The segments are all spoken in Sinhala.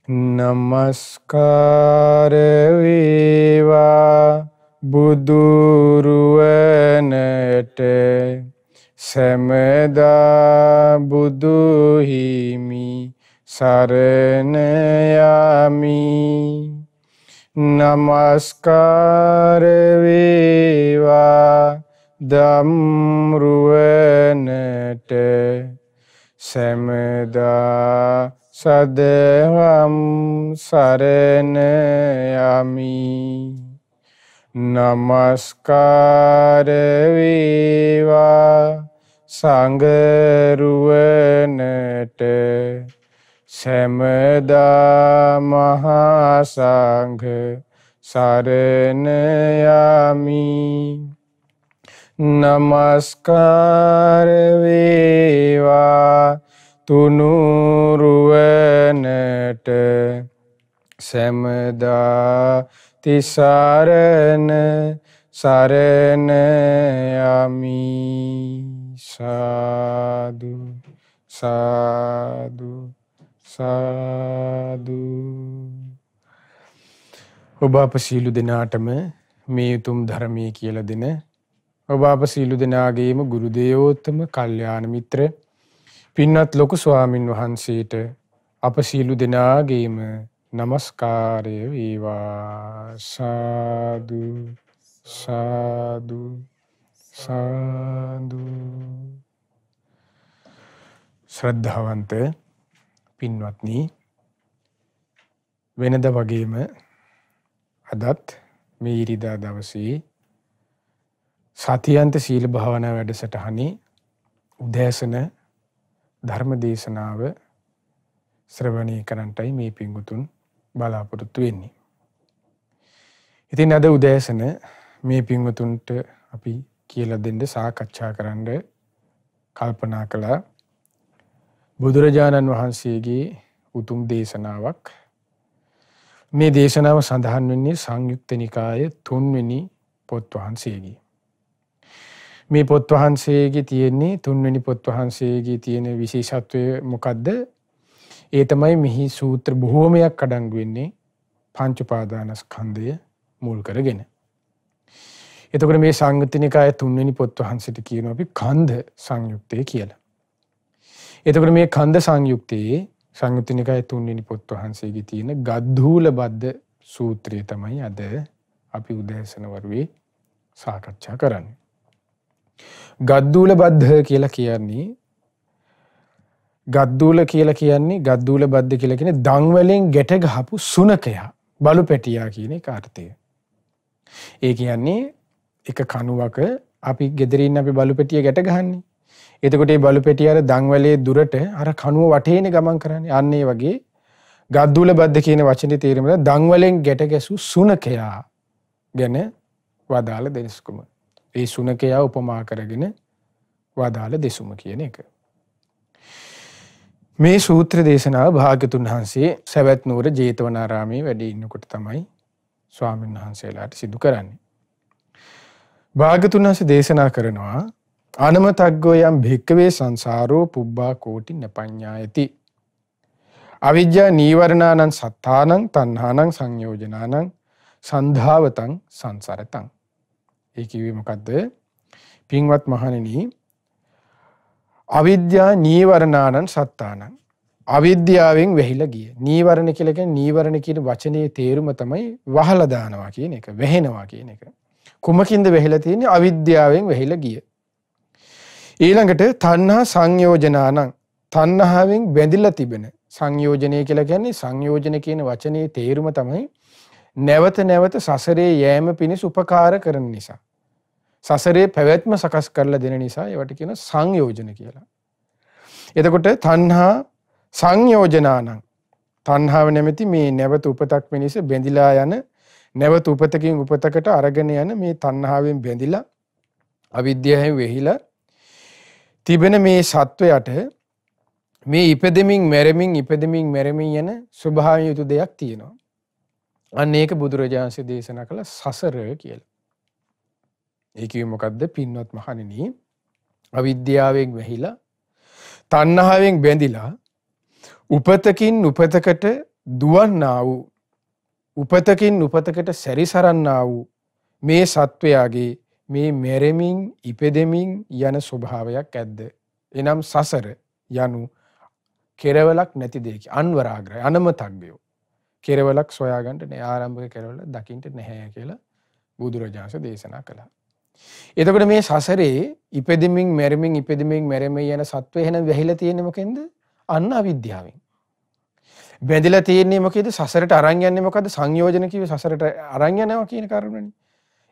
නමස්කාර වේවා බුදුරුවනට සැමදා බුදු හිමි සරණ යමි. නමස්කාර වේවා ධම්රුවනට සැමදා සදහම් සරණ යමි. නමස්කාර වේවා සංඝරුවනට සැමදා මහා සංඝ සරණ යමි. නමස්කාර වේවා තුනුරුවනට සැමදා තිසරණ සරණ යමි. සාදු සාදු සාදු. ඔබ අප සියලු දෙනාටම මේ උතුම් ධර්මයේ කියලා දෙන ඔබ අප සියලු දෙනාගේම ගුරු දේවෝත්තම කල්යාණ මිත්‍ර පින්වත් ලොකු ස්වාමින් වහන්සේට අප සියලු දෙනාගේම නමස්කාරය වේවා. සාදු සාදු සාදු. ශ්‍රද්ධාවන්ත පින්වත්නි, වෙනද වගේම අදත් මේ ඉරිදා දවසේ සතියන්ත සීල භාවනා වැඩසටහනේ උදෑසන ධර්ම දේශනාව ශ්‍රවණය කරන්නටයි මේ පින්වුතුන් බලාපොරොත්තු වෙන්නේ. ඉතින් අද උදෑසන මේ පින්වුතුන්ට අපි කියලා දෙන්න සාකච්ඡා කරන්න කල්පනා කළා බුදුරජාණන් වහන්සේගේ උතුම් දේශනාවක්. මේ දේශනාව සඳහන් වෙන්නේ සංයුක්ත නිකාය 3 වෙනි පොත් වහන්සේගේ. මේ පොත් වහන්සේගේ තියෙන්නේ 3 වෙනි පොත් වහන්සේගේ තියෙන විශේෂත්වය මොකද්ද? ඒ තමයි මෙහි සූත්‍ර බොහෝමයක් අඩංගු වෙන්නේ පංච උපාදානස්කන්ධය මුල් කරගෙන. එතකොට මේ සංයුක්ත නිකාය 3 වෙනි පොත් වහන්සේට කියනවා අපි කන්ද සංයුක්තය කියලා. එතකොට මේ කන්ද සංයුක්තයේ සංයුක්ත නිකාය 3 වෙනි පොත් වහන්සේගේ තියෙන ගද්ධූල බද්ද සූත්‍රය තමයි අද අපි උදෑසන වරුවේ සාකච්ඡා කරන්නේ. ගද්දූල බද්ද කියලා කියන්නේ ගද්දූල බද්ද කියලා කියන්නේ දන් වලින් ගැට ගහපු සුනකයා බලු පැටියා කියන එක අර්ථය. ඒ කියන්නේ එක කණුවක අපි ගෙදරින් අපි බලු පැටිය ගැට ගහන්නේ. එතකොට මේ බලු පැටිය අර දන් වලේ දුරට අර කණුව වටේනේ ගමන් කරන්නේ. අන්න ඒ වගේ ගද්දූල බද්ද කියන වචනේ තේරුම දන් වලින් ගැට ගැසු සුනකයා ගැන වදාළ දෙස්කුම. ඒ සුනකයා උපමා කරගෙන වදාළ දෙසුම කියන එක. මේ සූත්‍ර දේශනාව භාග්‍යතුන් වහන්සේ සවැත් නුවර ජේතවනාරාමයේ වැඩ ඉන්නකොට තමයි ස්වාමීන් වහන්සේලාට සිදු කරන්නේ. භාග්‍යතුන් වහන්සේ දේශනා කරනවා අනමතග්ගෝ යම් භික්කවේ සංසාරෝ පුබ්බා කෝටි නපඤ්ඤායති. අවිජ්ජා නීවරණානං සත්තානං තණ්හානං සංයෝජනානං සන්ධාවතං සංසරතං. ඒ කිව්වේ මොකද්ද? පින්වත් මහණෙනි, අවිද්‍යා නීවරණානං සත්තානං. අවිද්‍යාවෙන් වැහිලා ගිය. නීවරණ කියලා කියන්නේ නීවරණ කියන වචනේ තේරුම තමයි වහලා දානවා කියන එක, වැහෙනවා කියන එක. කුමකින්ද වැහිලා තියෙන්නේ? අවිද්‍යාවෙන් වැහිලා ගිය. ඊළඟට තණ්හා සංයෝජනානං. තණ්හාවෙන් බැඳිලා තිබෙන. සංයෝජනය කියලා කියන්නේ සංයෝජන කියන වචනේ තේරුම තමයි නැවත නැවත සසරේ යෑම පිණිස උපකාර කරන නිසා. සසරේ පැවැත්ම සකස් කරලා දෙන නිසා ඒවට කියන සංයෝජන කියලා. එතකොට තණ්හා සංයෝජනානං. තණ්හාව නැමැති මේ නැවත උපතක් පිණිස බැඳිලා යන නැවත උපතකින් උපතකට අරගෙන යන මේ තණ්හාවෙන් බැඳිලා අවිද්‍යාවෙන් වෙහිලා තිබෙන මේ සත්වයට මේ ඉපදෙමින් මැරෙමින් යන ස්වභාවය යුතු දෙයක් තියෙනවා. අන්න ඒක බුදුරජාණන් වහන්සේ දේශනා කළ සසර කියලා. ඒ කිව්වේ මොකද්ද? පින්වත් මහණෙනි, අවිද්‍යාවෙන් වැහිලා තණ්හාවෙන් බැඳිලා උපතකින් උපතකට දුවන්නා වූ උපතකින් උපතකට සැරිසරන්නා වූ මේ සත්වයාගේ මේ මෙරමින් ඉපදෙමින් යන ස්වභාවයක් ඇද්ද? එනම් සසර යනු කෙරවලක් නැති දෙයකි. අන්වරාග්‍රය අනමතග්ගයෝ. කෙරවලක් සොයාගන්න නෑ, ආරම්භක කෙරවල දකින්න නැහැ කියලා බුදුරජාණන් දේශනා කළා. එතකොට මේ සසරේ ඉපදෙමින් මැරෙමින් ඉපදෙමින් මැරෙමින් යන සත්වය එහෙනම් වැහිලා තියෙන්නේ මොකෙන්ද? අන්න අවිද්‍යාවෙන්. බැඳිලා තියෙන්නේ මොකේද? සසරට අරන් යන්නේ මොකද්ද? සංයෝජන කිව්වේ සසරට අරන් යනවා කියන කාරණේනේ.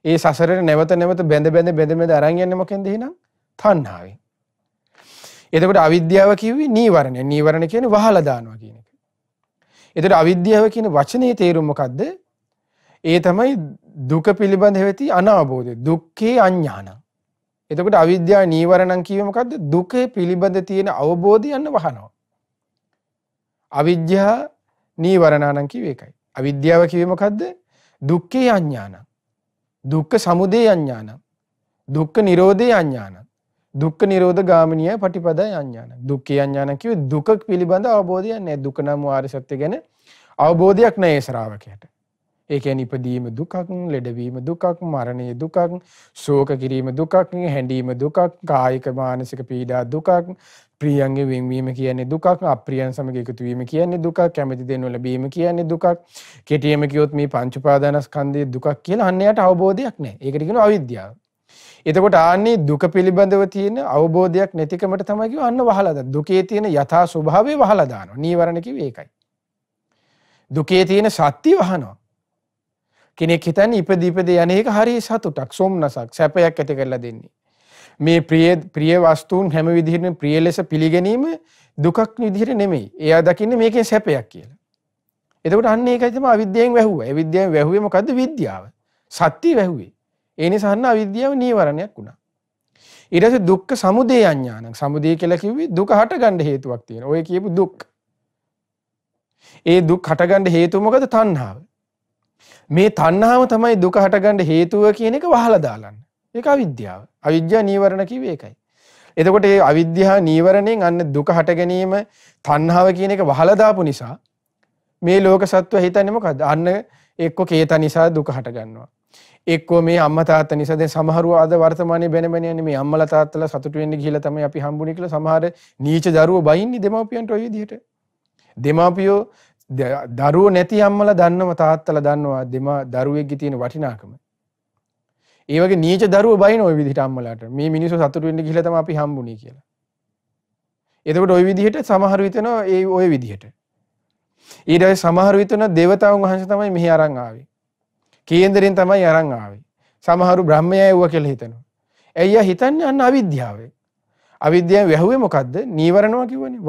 ඒ සසරේ නැවත නැවත බැඳ අරන් යන්නේ මොකෙන්ද එහෙනම්? තණ්හාවෙන්. එතකොට අවිද්‍යාව කිව්වේ නීවරණය. නීවරණ කියන්නේ වහලා දානවා කියන එක. එතකොට අවිද්‍යාව කියන වචනේ තේරුම මොකද්ද? ඒ තමයි දුක පිළිබඳව ඇති අනවබෝධය. දුක්ඛේ අඥාන. එතකොට අවිද්‍යාව නීවරණම් කිව්වේ මොකද්ද? දුකේ පිළිබඳ තියෙන අවබෝධය යන්න වහනවා. අවිද්‍යාව නීවරණානම් කිව්වේ ඒකයි. අවිද්‍යාව කිව්වේ මොකද්ද? දුක්ඛේ අඥාන. දුක්ඛ සමුදය අඥාන. දුක්ඛ නිරෝධේ අඥාන. දුක්ඛ නිරෝධ ගාමිනිය පටිපදා අඥාන. දුක්ඛේ අඥාන කිව්වේ දුක පිළිබඳ අවබෝධයක් නැහැ. දුක නම් වාර සත්‍ය ගැන අවබෝධයක් නැහැ ඒ ශ්‍රාවකයාට. ඒ කියන්නේ ඉපදීම දුකක්, ලෙඩවීම දුකක්, මරණය දුකක්, ශෝක කිරීම දුකක්, හැඬීම දුකක්, කායික මානසික පීඩා දුකක්, ප්‍රියයන්ගේ වෙන්වීම කියන්නේ දුකක්, අප්‍රියයන් සමග එකතු වීම කියන්නේ දුකක්, කැමැති දේ නොලැබීම කියන්නේ දුකක්, කෙටියෙන්ම කියොත් මේ පංච උපාදානස්කන්ධයේ දුකක් කියලා අන්නයට අවබෝධයක් නැහැ. ඒකට කියනවා අවිද්‍යාව. එතකොට ආන්නේ දුක පිළිබඳව තියෙන අවබෝධයක් නැතිකමට තමයි කියව අන්න වහලා දාන. දුකේ තියෙන යථා ස්වභාවය වහලා දානවා. නීවරණ කිව්වේ ඒකයි. දුකේ තියෙන සත්‍ය වහනවා. කෙනෙක් හිතන්නේ ඉපදී යන එක හරිය සතුටක්, සොම්නසක්, සැපයක් ඇති කරලා දෙන්නේ. මේ ප්‍රිය වස්තුන් හැම විදිහටම ප්‍රිය ලෙස පිළිගැනීම දුකක් විදිහට නෙමෙයි. එයා දකින්නේ මේකෙන් සැපයක් කියලා. එතකොට අන්න ඒකයි තමයි අවිද්‍යාවෙන් වැහුවා. ඒ විද්‍යාවෙන් වැහුවේ මොකද්ද? විද්‍යාව. සත්‍ය වැහුවේ. ඒ නිසා අන්න අවිද්‍යාව නීවරණයක් වුණා. ඊට පස්සේ දුක්ඛ සමුදය අඥානං. සමුදය කියලා කිව්වේ දුක හටගන්න හේතුවක් තියෙනවා. ඔය කියපු දුක්. ඒ දුක් හටගන්න හේතුව මොකද? තණ්හාව. මේ තණ්හාව තමයි දුක හටගන්න හේතුව කියන එක වහලා දාලන්න. ඒක අවිද්‍යාව. අවිද්‍යාව නීවරණ කිව්වේ ඒකයි. එතකොට මේ අවිද්‍යාව නීවරණයෙන් අන්න දුක හට ගැනීම තණ්හාව කියන එක වහලා දාපු නිසා මේ ලෝක සත්ව හිතන්නේ මොකද්ද? අන්න එක්ක කේත නිසා දුක හට ගන්නවා. එක්කෝ මේ අම්මා තාත්තා නිසා. දැන් සමහරව අද වර්තමානයේ බැන යන්නේ මේ අම්මලා තාත්තලා සතුටු වෙන්න ගිහිල්ලා තමයි අපි හම්බුනේ කියලා සමහර නීච දරුවෝ බයින්නේ දෙමාපියන්ට ওই විදිහට. දෙමාපියෝ දරුවෝ නැති අම්මලා දන්නවා තාත්තලා දන්නවා දරුවෙක්ගේ තියෙන වටිනාකම. ඒ වගේ නීච දරුවෝ බයින ওই විදිහට අම්මලාට. මේ මිනිස්සු සතුටු වෙන්න ගිහිල්ලා තමයි අපි හම්බුනේ කියලා. එතකොට ওই විදිහට සමහර හිතනවා ඒ ওই විදිහට. ඊට පස්සේ සමහර හිතනවා දේවතාවුන් වහන්සේ තමයි මෙහි අරන් ආවේ. කේන්දරෙන් තමයි අරන් ආවේ. සමහරු බ්‍රහ්මයා එව්වා කියලා හිතනවා. ඇයි හිතන්නේ? අන්න අවිද්‍යාවෙන්. අවිද්‍යාව වැහුවේ මොකද්ද? නීවරණවා කිව්වනේ.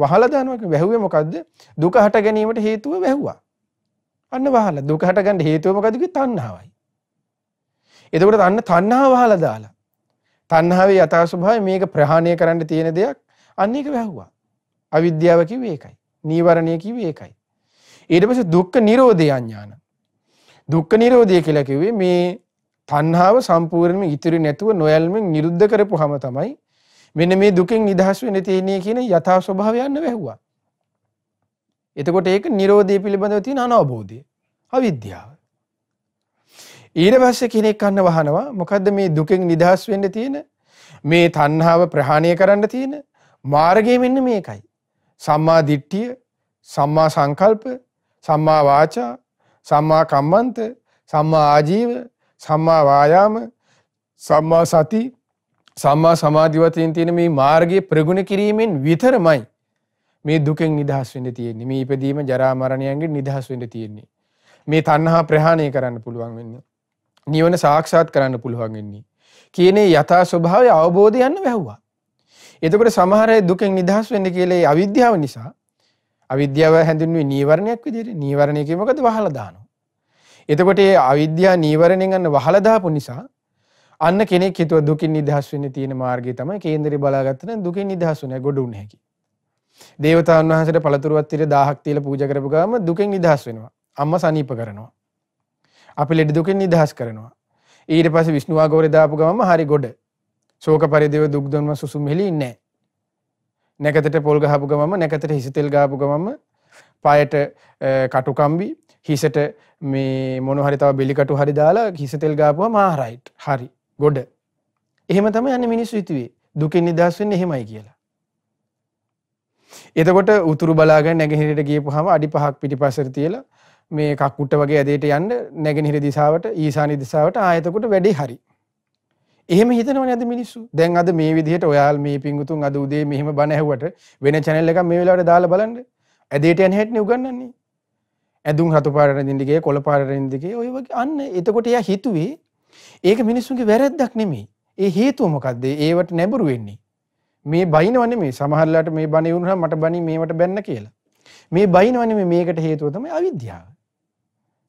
වහලා දානවා කිව්වේ. වැහුවේ මොකද්ද? දුක හට ගැනීමට හේතුව වැහුවා. අන්න වහලා. දුක හට ගන්න හේතුව මොකද්ද? කිව්වේ තණ්හාවයි. එතකොට අන්න තණ්හාව වහලා දාලා. තණ්හාවේ යථා ස්වභාවය මේක ප්‍රහාණය කරන්න තියෙන දෙයක්. අන්න ඒක වැහුවා. අවිද්‍යාව කිව්වේ ඒකයි. නීවරණය කිව්වේ ඒකයි. ඊට පස්සේ දුක්ඛ නිරෝධය අඥාන. දුක්ඛ නිරෝධය කියලා කිව්වේ මේ තණ්හාව සම්පූර්ණයෙන්ම ඉතිරි නැතුව නොයල්මෙන් නිරුද්ධ කරපුවාම තමයි මෙන්න මේ දුකෙන් නිදහස් වෙන්න තියෙන්නේ කියන යථා ස්වභාවය යන්න වැහුවා. එතකොට ඒක නිරෝධය පිළිබඳව තියෙන අනවබෝධය. අවිද්‍යාව. ඊට පස්සේ කෙනෙක් අන්න වහනවා මොකද්ද මේ දුකෙන් නිදහස් වෙන්න තියෙන මේ තණ්හාව ප්‍රහාණය කරන්න තියෙන මාර්ගය මෙන්න මේකයි. සම්මා දිට්ඨිය, සම්මා සංකල්ප, සම්මා වාචා, සම්මා කම්මන්ත, සම්මා ආජීව, සම්මා වායාම, සම්මා සති, සම්මා සමාධි වශයෙන් තියෙන මේ මාර්ගයේ ප්‍රගුණ කිරීමෙන් විතරමයි මේ දුකෙන් නිදහස් වෙන්න තියෙන්නේ. මේ ඉපදීම ජරා මරණයන්ගෙන් නිදහස් වෙන්න තියෙන්නේ. මේ තණ්හා ප්‍රහාණය කරන්න පුළුවන් වෙන්නේ. නිවන සාක්ෂාත් කරන්න පුළුවන් වෙන්නේ. කියන්නේ යථා ස්වභාවය අවබෝධය යන්න වැහුවා. එතකොට සමහර අය දුකෙන් නිදහස් වෙන්න කියලා ඒ අවිද්‍යාව නිසා අවිද්‍යාව හැඳින්වුවේ නීවරණයක් විදිහට. නීවරණය කියන්නේ මොකද? වහලා දානවා. එතකොට ඒ අවිද්‍යාව නීවරණයෙන් අන්න වහලා දාපු නිසා අන්න කෙනෙක් හිතුව දුකින් නිදහස් වෙන්න තියෙන මාර්ගය තමයි කේන්දරේ බලාගත්ත නම් දුකින් නිදහස් වෙන්නේ ගොඩ උන්නේ හැකි. දේවතාවුන් වහන්සේට පළතුරුවක් තිර 1000ක් තියලා පූජා කරපු ගාම දුකෙන් නිදහස් වෙනවා. අම්මා සනීප කරනවා. අපි ලෙඩ දුකෙන් නිදහස් කරනවා. ඊට පස්සේ විෂ්ණු ආගෝරේ දාපු ගමම හරි ගොඩ. ශෝක පරිදේව දුක් දුන්ම සුසුම් හෙලි ඉන්නේ නැහැ. නැකතට පොල් ගහපු ගමම නැකතට හිස තෙල් ගහපු ගමම පායට කටුකම්බි හිසට මේ මොන හරි තව බෙලිකටු හරි දාලා හිස තෙල් ගාපුවම රයිට් හරි ගොඩ. එහෙම තමයි යන්නේ මිනිස්සු හිතුවේ. දුකින් නිදහස් වෙන්නේ එහෙමයි කියලා. එතකොට උතුරු බලාගෙන නැගෙනහිරට ගියපුවාම අඩි 5ක් පිටිපස්සට තියලා මේ කක්කුට්ට වගේ ඇදේට යන්න නැගෙනහිර දිශාවට ඊශාන්‍ය දිශාවට ආයතකොට වැඩි හරි. එහෙම හිතනවනේ අද මිනිස්සු. දැන් අද මේ විදිහට ඔයාල් මේ පිංගුතුන් අද උදේ මෙහෙම බණ ඇහුවට වෙන channel එකක් මේ වෙලාවට දාලා බලන්න. ඇදේට යන හැටිනේ උගන්වන්නේ. ඇඳුම් රතු පාටට දින්දි ගියේ කොළ පාටට දින්දි ගියේ ඔය වගේ අන්න එතකොට එයා හිතුවේ ඒක මිනිස්සුන්ගේ වැරැද්දක් නෙමෙයි. ඒ හේතුව මොකද්ද? ඒවට නැඹුරු වෙන්නේ. මේ බයිනව නෙමෙයි. සමහරලාට මේ බණ යුණා මට බණි මේවට බැන්න කියලා. මේ බයිනව නෙමෙයි මේකට හේතුව තමයි අවිද්‍යාව.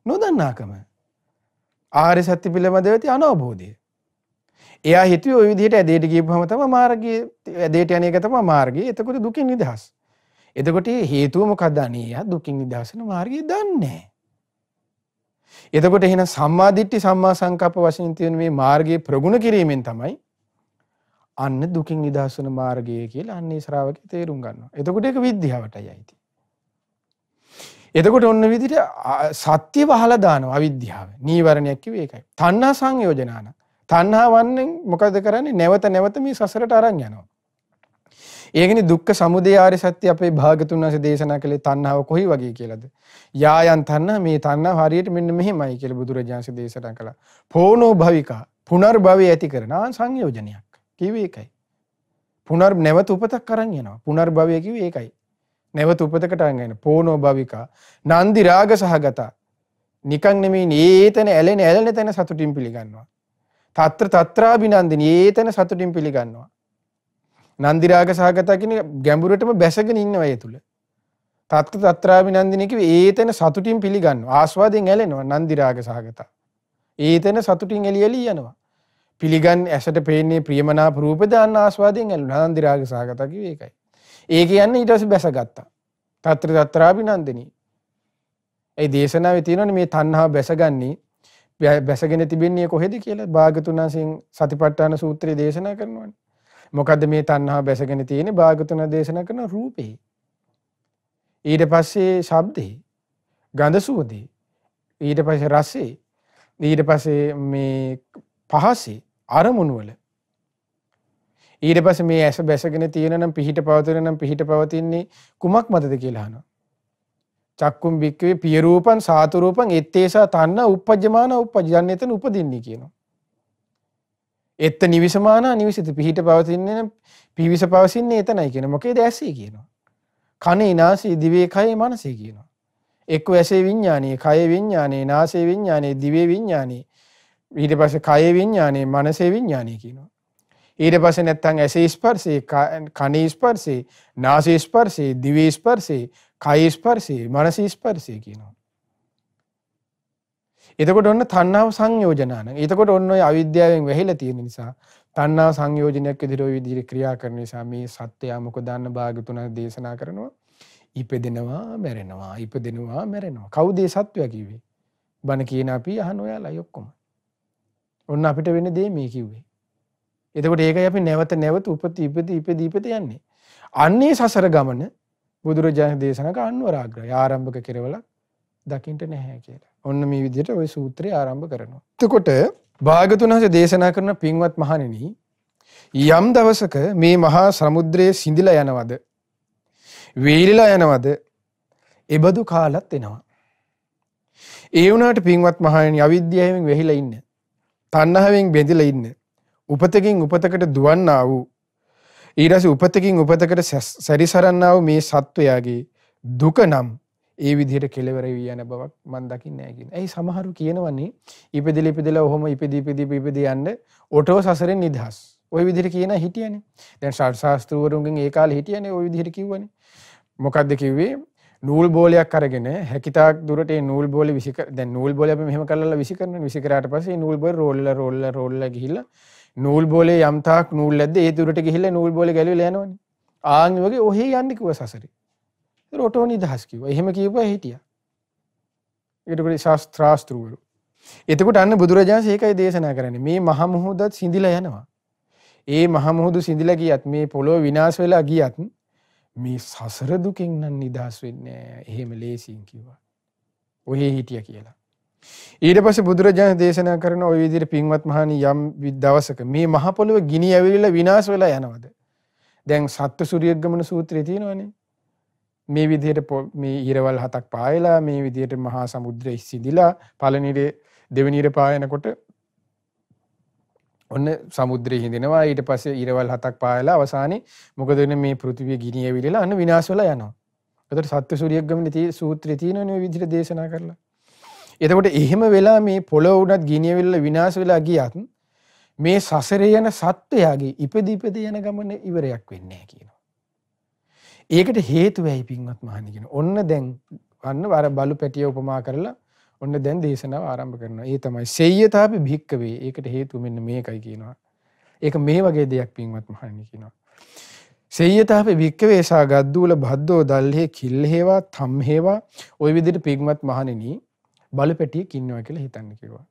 නොදන්නාකම. ආර්ය සත්‍ය පිළිබඳව ඇති අනවබෝධය. එයා හිතුවේ ওই විදිහට ඇදේට ගියපුවම තමයි මාර්ගය ඇදේට යන එක තමයි මාර්ගය. එතකොට දුකින් නිදහස්. එතකොට හේතුව මොකක්ද? අනේ එයා දුකින් නිදහස් වෙන මාර්ගය දන්නේ නැහැ. එතකොට එහෙනම් සම්මා දිට්ඨි සම්මා සංකප්ප වශයෙන් තියෙන මේ මාර්ගයේ ප්‍රගුණ කිරීමෙන් තමයි අන්න දුකින් නිදහස් වෙන මාර්ගය කියලා අන්නේ ශ්‍රාවකේ තේරුම් ගන්නවා. එතකොට ඒක විද්‍යාවටයි අයිති. එතකොට ඔන්න විදිහට සත්‍ය වහලා දානවා අවිද්‍යාව. නීවරණයක් කිව්වේ ඒකයි. තණ්හා සංයෝජනාන. තණ්හාවන්ෙන් මොකද කරන්නේ? නැවත නැවත මේ සසරට අරන් යනවා. ඒකනේ දුක්ඛ සමුදය ආර්ය සත්‍ය අපේ භාගතුන් වහන්සේ දේශනා කළේ තණ්හාව කොයි වගේ කියලාද? යායන් තණ්හා මේ තණ්හාව හරියට මෙන්න මෙහෙමයි කියලා බුදුරජාණන්සේ දේශනා කළා. පෝනෝ භවිකා පුනර්භවය ඇති කරන සංයෝජනයක්. කිව්වේ ඒකයි. නැවත උපතක් අරන් යනවා. පුනර්භවය කිව්වේ ඒකයි. නැවත උපතකට අරන් යන පෝනෝ භවිකා නන්දි රාග සහගත. නිකන් නෙමෙයි ඒතන ඇලෙන තැන සතුටින් පිළිගන්නවා. తත්‍ර తත්‍රාබිනන්දිනී ඒතන සතුටින් පිළිගන්නවා. නන්දි රාග සහගත කියන්නේ ගැඹුරටම බැසගෙන ඉන්නවා ඒ තුල. తත්‍ර తත්‍රාබිනන්දිනී කිව්වේ ඒතන සතුටින් පිළිගන්නවා. ආස්වාදයෙන් ඇලෙනවා නන්දි රාග සහගත. ඒතන සතුටින් එළි යනවා. පිළිගන්න ඇසට පේන්නේ ප්‍රියමනාප රූප දාන්න ආස්වාදයෙන් ඇලෙනවා. නන්දි රාග සහගත කිව්වේ ඒකයි. ඒ කියන්නේ ඊට පස්සේ බැසගත්තා. తත්‍ර తත්‍රාබිනන්දිනී. ඒ දේශනාවේ තියෙනවනේ මේ තණ්හාව බැසගෙන තිබෙන්නේ කොහෙද කියලා භාගතුන් වහන්සේ සතිපට්ඨාන සූත්‍රයේ දේශනා කරනවානේ. මොකද්ද මේ තණ්හාව බැසගෙන තියෙන්නේ? භාගතුන් දේශනා කරන රූපේ. ඊට පස්සේ ශබ්දේ, ගන්ධ සුවඳේ, ඊට පස්සේ රසේ, ඊට පස්සේ මේ පහසේ අරමුණු වල. ඊට පස්සේ මේ ඇස බැසගෙන තියෙන නම් පිහිට පවතින්නේ කුමක් මතද කියලා අහනවා. චක්කුම් බික්කවේ පිය රූපං සාතු රූපං ettesa තණ්හා uppajjamana uppajjana එතන උපදින්නේ කියනවා. එත්ත නිවිසමානා නිවිසිත පිහිට පවතින්නේ පිවිස පවසින්නේ එතනයි කියන. මොකේද ඇසේ කියනවා. කනේ නාසයේ දිවේ කයේ මනසේ කියනවා. එක්ක ඇසේ විඥානේ, කයේ විඥානේ, නාසයේ විඥානේ, දිවේ විඥානේ, ඊට පස්සේ කයේ විඥානේ, මනසේ විඥානේ කියනවා. ඊට පස්සේ නැත්තම් ඇසේ ස්පර්ශේ, කනේ ස්පර්ශේ, නාසයේ ස්පර්ශේ, දිවේ ස්පර්ශේ, කයේ ස්පර්ශේ, මනසේ ස්පර්ශේ කියනවා. එතකොට ඔන්න තණ්හාව සංයෝජනාන. එතකොට ඔන්න ඔය අවිද්‍යාවෙන් වැහිලා තියෙන නිසා තණ්හාව සංයෝජනයක් විදිහට ඔය විදිහට ක්‍රියා කරන නිසා මේ සත්‍යය මොකද දාන්න භාගතුන දේශනා කරනවා. ඉපදෙනවා මැරෙනවා, ඉපදෙනවා මැරෙනවා. කවුද ඒ සත්‍යය කිව්වේ? බණ කියන අපි අහන ඔයාලයි ඔක්කොම. ඔන්න අපිට වෙන දේ මේ කිව්වේ. එතකොට ඒකයි අපි නැවත ඉපදී යන්නේ. අන්නේ සසර ගමන බුදුරජාණන් දේශනා කරන අනුරාග්‍රය ආරම්භක කෙරවල දකින්න නැහැ කියලා. ඔන්න මේ විදිහට ওই සූත්‍රය ආරම්භ කරනවා. එතකොට භාගතුන් වහන්සේ දේශනා කරන පින්වත් මහණෙනි යම් දවසක මේ මහා සමුද්‍රයේ සිඳිලා යනවද වේලිලා යනවද එබඳු කාලත් එනවා. ඒ වුණාට පින්වත් මහණෙනි අවිද්‍යාවෙන් වෙහිලා ඉන්න, තණ්හාවෙන් බැඳිලා ඉන්න, උපතකින් උපතකට දුවන්නා වූ ඊටසේ උපතකින් උපතකට සැරිසරන්නා වූ මේ සත්වයාගේ දුක නම් ඒ විදිහට කෙලවර වී යන බවක් මම දකින්නේ නැහැ කියන. ඇයි සමහරු කියනවනේ ඉපදෙලා ඔහොම ඉපදී යන්න ඔටෝ සසරෙන් නිදහස්. ওই විදිහට කියන හිටියනේ. දැන් ශාස්ත්‍රවරුන්ගෙන් ඒ කාලේ හිටියනේ ওই විදිහට කිව්වනේ. මොකද්ද කිව්වේ? නූල් බෝලයක් අරගෙන හැකිතාක් දුරට ඒ නූල් බෝලේ දැන් නූල් බෝලේ අපි මෙහෙම කරලා විසි කරාට පස්සේ නූල් බෝලේ රෝල්ලා ගිහිල්ලා නූල් බෝලේ යම් තාක් නූල් ලැද්ද ඒ දුරට ගිහිල්ලා නූල් බෝලේ ගැලවිලා යනවනේ. ආන් වගේ ඔහේ යන්නේ කිව්වා සසරේ. රොටෝ නිදහස් කිව්වා. එහෙම කියපුවා හිටියා. ඊටකොට ශාස්ත්‍රාස්ත්‍රවරු. එතකොට අන්න බුදුරජාණන් ඒකයි දේශනා කරන්නේ. මේ මහ මුහුදත් සිඳිලා යනවා. ඒ මහ මුහුදු සිඳිලා ගියත් මේ පොළොව විනාශ වෙලා ගියත් මේ සසර දුකෙන් නම් නිදහස් වෙන්නේ එහෙම ලේසියෙන් කිව්වා. ඔහේ හිටිය කියලා. ඊට පස්සේ බුදුරජාණන් දේශනා කරන ওই විදිහට පින්වත් මහණනි යම් දවසක මේ මහ පොළොව ගිනි ඇවිල්ලා විනාශ වෙලා යනවද? දැන් සත්ත්ව සූර්යග්ගමන සූත්‍රයේ තියෙනවනේ. මේ විදිහට මේ ඊරවල් 7ක් පායලා මේ විදිහට මහා සමුද්‍රය සිඳිලා පළනිරේ දෙවෙනිරේ පායනකොට ඔන්න සමුද්‍රය හිඳිනවා. ඊට පස්සේ ඊරවල් 7ක් පායලා අවසානයේ මොකද වෙන්නේ මේ පෘථිවිය ගිනි ඇවිල්ලා අන්න විනාශ වෙලා යනවා. ඒකට සත්ත්ව සූර්යග්ගමන සූත්‍රයේ තියෙනවනේ ওই විදිහට දේශනා කරලා. එතකොට එහෙම වෙලා මේ පොළොව උඩත් ගිනි ඇවිල්ලා විනාශ වෙලා ගියත් මේ සසරේ යන සත්වයාගේ ඉපදී යන ගමන ඉවරයක් වෙන්නේ නැහැ කියනවා. ඒකට හේතුව ඇයි පින්වත් මහණනි කියන. ඔන්න දැන් අන්න අර බලු පැටිය උපමා කරලා ඔන්න දැන් දේශනාව ආරම්භ කරනවා. ඒ තමයි සෙය්‍යතාපි භික්කවේ. ඒකට හේතුව මෙන්න මේකයි කියනවා. ඒක මේ වගේ දෙයක් පින්වත් මහණනි කියනවා. සෙය්‍යතාපි භික්කවේ සා ගද්දූල භද්දෝ දල්හේ කිල්හේවා තම්හේවා. ওই විදිහට පින්වත් මහණනි බලු පැටියෙක් ඉන්නවා කියලා හිතන්න කිව්වා.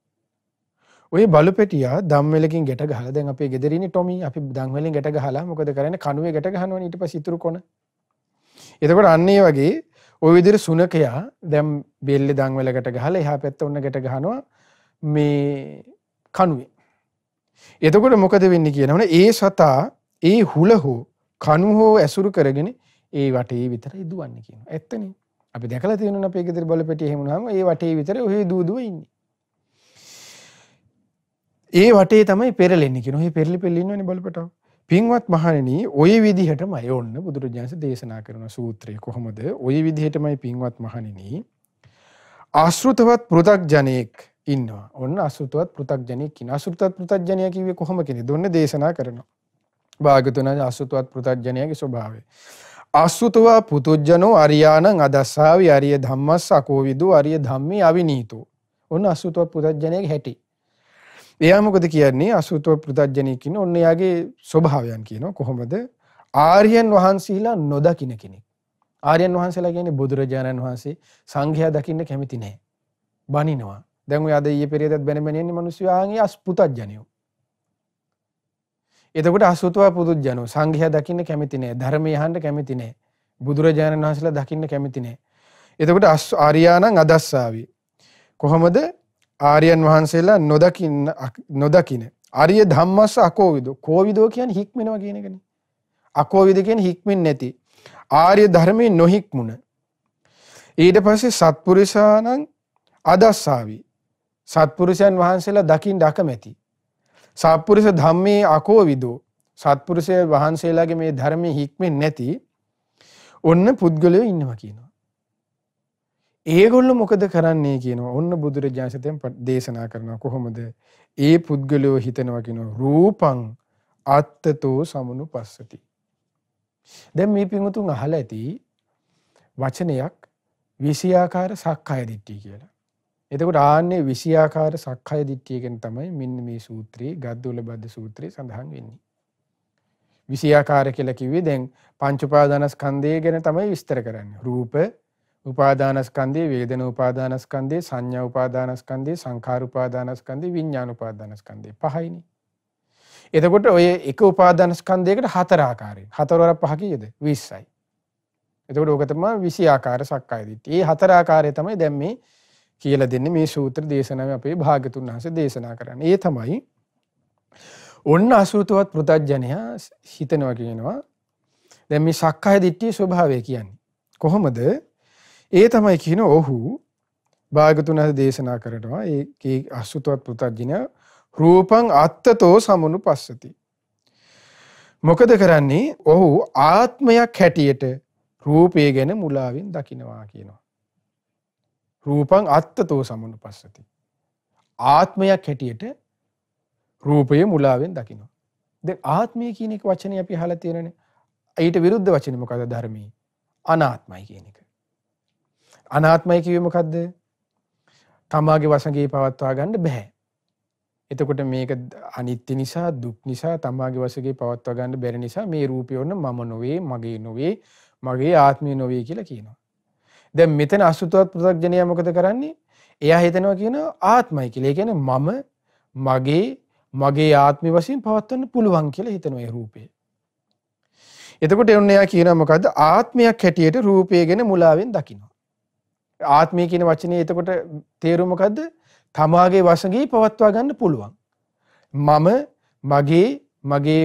ඔය බලු පැටියා දම්වැලකින් ගැට ගහලා දැන් අපේ ගෙදර ඉන්නේ ටොමි අපි දම්වැලෙන් ගැට ගහලා මොකද කරන්නේ කණුවේ ගැට ගහනවනේ ඊට පස්සේ ඉතුරු කොන. එතකොට අන්න ඒ වගේ ওই විදිහට සුනකයා දැන් බෙල්ලේ දම්වැලකට ගහලා එහා පැත්ත ඔන්න ගැට ගහනවා මේ කණුවේ. එතකොට මොකද වෙන්නේ කියනවනේ ඒ සතා ඒ හුල හෝ කණු හෝ ඇසුරු කරගෙන ඒ වටේ විතරයි දුවන්නේ කියනවා. ඇත්තනේ. අපි දැකලා තියෙනවනේ අපේ ගෙදර බලු පැටිය එහෙම වුණාම ඒ වටේ විතරයි ඔහේ දුව ඉන්නේ. ඒ වටේ තමයි පෙරලෙන්නේ කියන. ඔහේ පෙරලි ඉන්නවනේ බලපටව. පින්වත් මහණෙනි, ওই විදිහටමයි ඔන්න බුදුරජාණන් දේශනා කරන සූත්‍රය කොහොමද? ওই විදිහටමයි පින්වත් මහණෙනි ආශ්‍රිතවත් පෘථග්ජනෙක් ඉන්නවා. ඔන්න ආශ්‍රිතවත් පෘථග්ජනෙක් ඉන්න. ආශ්‍රිතවත් පෘථග්ජනයා කිව්වේ කොහොම කෙනෙක්ද? ඔන්න දේශනා කරනවා. භාගතුන් ආශ්‍රිතවත් පෘථග්ජනයාගේ ස්වභාවය. ආශ්‍රිතවා පුතුජනෝ අරියාණං අදස්සාවි අරිය ධම්මස්ස අකෝවිදෝ අරිය ධම්මේ අවිනීතෝ. ඔන්න ආශ්‍රිතවත් පෘථග්ජනයාගේ හැටි. එයා මොකද කියන්නේ? අසුතව පෘථග්ජනෙක් ඉන්න. ඔන්න එයාගේ ස්වභාවයන් කියනවා. කොහොමද? ආර්යයන් වහන්සේලා නොදකින්න කෙනෙක්. ආර්යයන් වහන්සේලා කියන්නේ බුදුරජාණන් වහන්සේ සංඝයා දකින්න කැමති නැහැ. බනිනවා. දැන් ඔය අද ඊයේ පෙරේදත් බැන යන්නේ මිනිස්සු ආන්ගේ අස්පෘථග්ජනයෝ. එතකොට අසුතව පුදුජනෝ සංඝයා දකින්න කැමති නැහැ. ධර්මය අහන්න කැමති නැහැ. බුදුරජාණන් වහන්සේලා දකින්න කැමති නැහැ. එතකොට ආර්යාණං අදස්සාවි. කොහොමද? ආර්යයන් වහන්සේලා නොදකින අරිය ධම්මස්ස අකෝවිදෝ. කෝවිදෝ කියන්නේ හික්මනවා කියන එකනේ. අකෝවිද කියන්නේ හික්මෙන්නේ නැති. ආර්ය ධර්මයේ නොහික්මුණ. ඊට පස්සේ සත්පුරුෂාණං අදස්සාවි. සත්පුරුෂයන් වහන්සේලා දකින්න අකමැති. සත්පුරුෂ ධම්මේ අකෝවිදෝ. සත්පුරුෂය වහන්සේලාගේ මේ ධර්මයේ හික්මෙන්නේ නැති ඔන්න පුද්ගලයෝ ඉන්නවා කියනවා. ඒගොල්ලෝ මොකද කරන්නේ කියනවා. ඔන්න බුදුරජාණන් දේශනා කරනවා කොහොමද? ඒ පුද්ගලයෝ හිතනවා කියනවා රූපං අත්තතෝ සමනුපස්සති. දැන් මේ පින්වතුන් අහලා ඇති වචනයක් විෂයාකාර සක්කාය දිට්ඨිය කියලා. එතකොට ආන්නේ විෂයාකාර සක්කාය දිට්ඨිය ගැන තමයි මෙන්න මේ සූත්‍රයේ ගද්දෝල බද්ද සූත්‍රයේ සඳහන් වෙන්නේ. විෂයාකාර කියලා කිව්වේ දැන් පංච උපාදානස්කන්ධය ගැන තමයි විස්තර කරන්නේ. රූප උපාදානස්කන්ධේ, වේදනා උපාදානස්කන්ධේ, සංඥා උපාදානස්කන්ධේ, සංඛාර උපාදානස්කන්ධේ, විඥාන උපාදානස්කන්ධේ පහයිනේ. එතකොට ඔය එක උපාදානස්කන්ධයකට හතර ආකාරයෙන්. හතර වර පහ කීයද? 20යි. එතකොට ඕක තමයි 20 ආකාර සක්කාය දිට්ඨිය. මේ හතර ආකාරය තමයි දැන් මේ කියලා දෙන්නේ මේ සූත්‍ර දේශනාවේ අපේ භාග්‍යතුන් වහන්සේ දේශනා කරන්නේ. ඒ තමයි ඔන්න අසුතවත් පෘථග්ජනයා හිතනවා කියනවා. දැන් මේ සක්කාය දිට්ඨියේ ස්වභාවය කියන්නේ කොහොමද? ඒ තමයි කියන ඔහු භාග්‍යතුන් වහන්සේ දේශනා කරනවා ඒ අසුතවත් පෘථග්ජනයා රූපං අත්තතෝ සමනුපස්සති. මොකද කරන්නේ? ඔහු ආත්මයක් හැටියට රූපය ගැන මුලාවෙන් දකිනවා කියනවා. රූපං අත්තතෝ සමනුපස්සති. ආත්මයක් හැටියට රූපය මුලාවෙන් දකිනවා. දැන් ආත්මය කියන එක වචනේ අපි අහලා තියෙනනේ. ඊට විරුද්ධ වචනේ මොකද්ද? ධර්මයේ අනාත්මයි කියන එක. අනාත්මයි කිව්වේ මොකද්ද? තමාගේ වශයෙන් පවත්වා ගන්න බෑ. එතකොට මේක අනිත්‍ය නිසා, දුක් නිසා, තමාගේ වශයෙන් පවත්වා ගන්න බැරි නිසා මේ රූපය ඔන්න මම නොවේ, මගේ නොවේ, මගේ ආත්මය නොවේ කියලා කියනවා. දැන් මෙතන අසුතවත් පෘථග්ජනයා මොකද කරන්නේ? එයා හිතනවා කියනවා ආත්මයි කියලා. ඒ කියන්නේ මගේ ආත්මය වශයෙන් පවත්වන්න පුළුවන් කියලා හිතනවා ඒ රූපේ. එතකොට එන්න එයා කියනවා මොකද්ද? ආත්මයක් හැටියට රූපය ගැන මුලාවෙන් දකිනවා. ආත්මය කියන වචනේ එතකොට තේරුම මොකද්ද? තමාගේ වශයෙන් පවත්වා ගන්න පුළුවන්. මම මගේ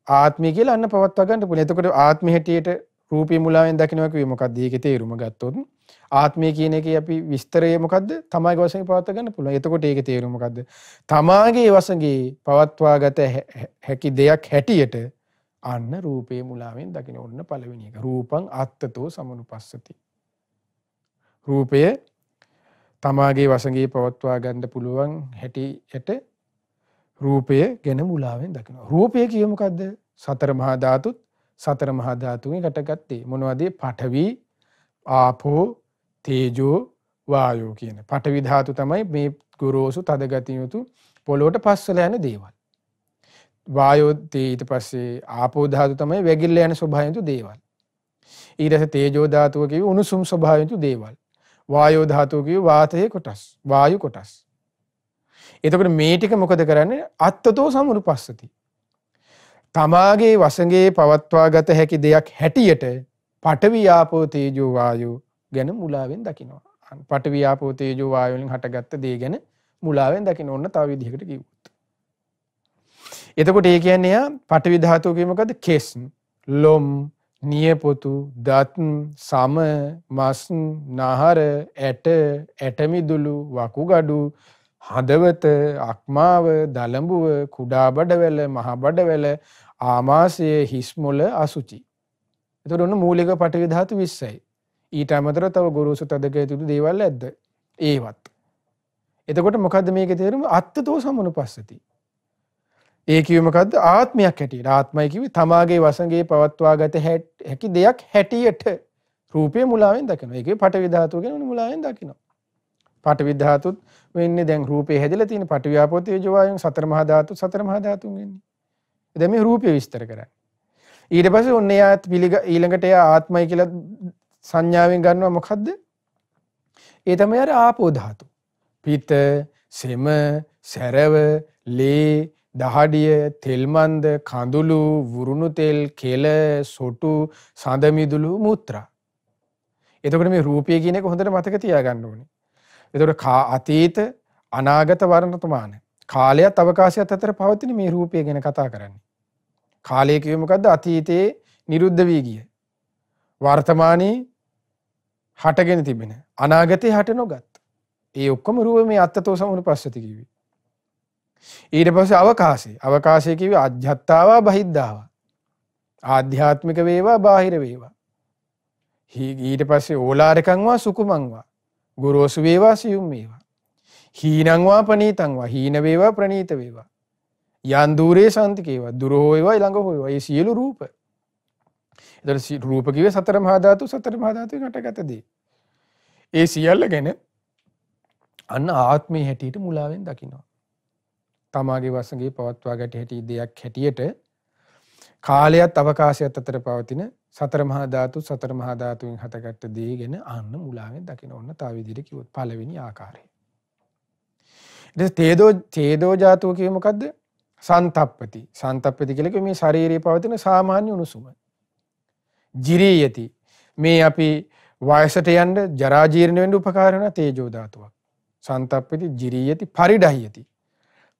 ආත්මය කියලා අන්න පවත්වා ගන්න පුළුවන්. එතකොට ආත්මය හැටියට රූපේ මුලාවෙන් දකිනවා කිව්වේ මොකද්ද? ඒකේ තේරුම ගත්තොත් ආත්මය කියන එකේ අපි විස්තරය මොකද්ද? තමාගේ වශයෙන් පවත්වා ගන්න පුළුවන්. එතකොට ඒකේ තේරුම මොකද්ද? තමාගේ වශයෙන් පවත්වා ගත හැකි දෙයක් හැටියට අන්න රූපේ මුලාවෙන් දකින්න ඕන පළවෙනි එක. රූපං අත්තතෝ සමනුපස්සති. රූපය තමාගේ වශයෙන් පවත්වා ගන්න පුළුවන් හැටියට රූපය ගැන මුලාවෙන් දකිනවා. රූපය කියේ මොකද්ද? සතර මහා ධාතුත් සතර මහා ධාතුන්ගෙන් හටගත්තේ. මොනවද? පඨවි, ආපෝ, තේජෝ, වායෝ කියන. පඨවි ධාතු තමයි මේ ගොරෝසු තද ගතිය යුතු පොළොවට පස්සලා යන දේවල්. වායෝ ඊට පස්සේ ආපෝ ධාතු තමයි වැగిල්ල යන ස්වභාවයෙන් යුතු දේවල්. ඊට පස්සේ තේජෝ ධාතුව කිව්ව උණුසුම් ස්වභාවයෙන් යුතු දේවල්. වායෝ ධාතුව කිව්ව වාතයේ කොටස්, වායු කොටස්. එතකොට මේ ටික මොකද කරන්නේ? අත්තතෝ සමුනුපස්සති. තමාගේ වශයෙන් පවත්වාගත හැකි දෙයක් හැටියට පඨවි ආපෝ තේජෝ වායෝ ගැන මුලාවෙන් දකිනවා. පඨවි ආපෝ තේජෝ වායෝ වලින් හටගත්ත දේ ගැන මුලාවෙන් දකින්න ඕන තව විදිහකට කිව්වොත්. එතකොට ඒ කියන්නේ යා පඨවි ධාතුව කියේ මොකද්ද? කෙස්, ලොම්, නියපොතු, දත්, සම, මස්, නහර, ඇට, ඇටමිදුළු, වකුගඩු, හදවත, අක්මාව, දලඹුව, කුඩා බඩවැල, මහ බඩවැල, ආමාශය, හිස් මොළ, අසුචි. එතකොට ඔන්න මූලික පඨවි ධාතු 20යි. ඊට අමතරව තව ගොරෝසු තදගතිය දේවල් ඇද්ද? ඒවත්. එතකොට මොකද්ද මේකේ තේරුම? අත්තතෝ සමනුපස්සති. ඒ කිව්වේ මොකද්ද? ආත්මයක් හැටියට. ආත්මයි කිව්වේ තමාගේ වශයෙන් පවත්වාගත හැකි දෙයක් හැටියට රූපේ මුලාවෙන් දකිනවා. ඒකේ පඨවි ධාතුව ගැන මුලාවෙන් දකිනවා. පඨවි ධාතුත් වෙන්නේ දැන් රූපේ හැදලා තියෙන පඨවි ආපෝ තේජෝ වායුන් සතර මහා ධාතු සතර මහා ධාතුන් වෙන්නේ. දැන් මේ රූපේ විස්තර කරන්නේ. ඊට පස්සේ ඔන්න එයාත් ඊළඟට එයා ආත්මයි කියලා සංඥාවෙන් ගන්නවා මොකද්ද? ඒ තමයි අර ආපෝ ධාතු. පිත, සෙම, සැරව, ලේ, දහඩිය, තෙල් මන්ද, කඳුළු, වුරුණු තෙල්, කෙල, සොටු, සඳ මිදුළු, මුත්‍රා. එතකොට මේ රූපය කියන එක හොඳට මතක තියාගන්න ඕනේ. එතකොට අතීත අනාගත වර්තමාන කාලයත් අවකාශයත් අතර පවතින මේ රූපය ගැන කතා කරන්නේ. කාලය කිව්වේ මොකද්ද? අතීතයේ නිරුද්ධ වී ගිය. වර්තමානයේ හටගෙන තිබෙන. අනාගතේ හට නොගත්. ඒ ඔක්කොම රූපේ මේ අත්තතෝ සමුනුපස්සති කිව්වේ. ඊට පස්සේ අවකාශය. අවකාශය කිව්වේ අධ්‍යත්තාවා බහිද්ධාවා. ආධ්‍යාත්මික වේවා බාහිර වේවා. ඊට පස්සේ ඕලාරිකං වා සුකුමං වා. ගොරෝසු වේවා සියුම් වේවා. හීනං වා ප්‍රනීතං වා. හීන වේවා ප්‍රනීත වේවා. යන් දූරේ සාන්තිකේවා. දුර හෝ වේවා ළඟ හෝ වේවා. මේ සියලු රූප. ඒතර රූප කිව්වේ සතර මහා ධාතු සතර මහා ධාතුන් හටගත දේ. ඒ සියල්ල ගැන අන්න ආත්මයේ හැටියට මුලාවෙන් දකිනවා. තමාගේ වශයෙන් පවත්වා ගැට හැටි දෙයක් හැටියට කාලයත් අවකාශයත් අතර පවතින සතර මහා ධාතු සතර මහා ධාතුන් හටගත්ත දේ ගැන අන්න මුලාවෙන් දකින්න ඕන තව විදිහට කිව්වොත් පළවෙනි ආකාරය. ඊට තේදෝ ධාතුව කියේ මොකද්ද? සන්තප්පති. සන්තප්පති කියලා කිව්වේ මේ ශරීරයේ පවතින සාමාන්‍ය උණුසුම. ජිරීයති. මේ අපි වයසට යන්න ජරා ජීර්ණ වෙන්න උපකාර වෙන තේජෝ ධාතුවක්. සන්තප්පති ජිරීයති පරිඩහ්‍යති.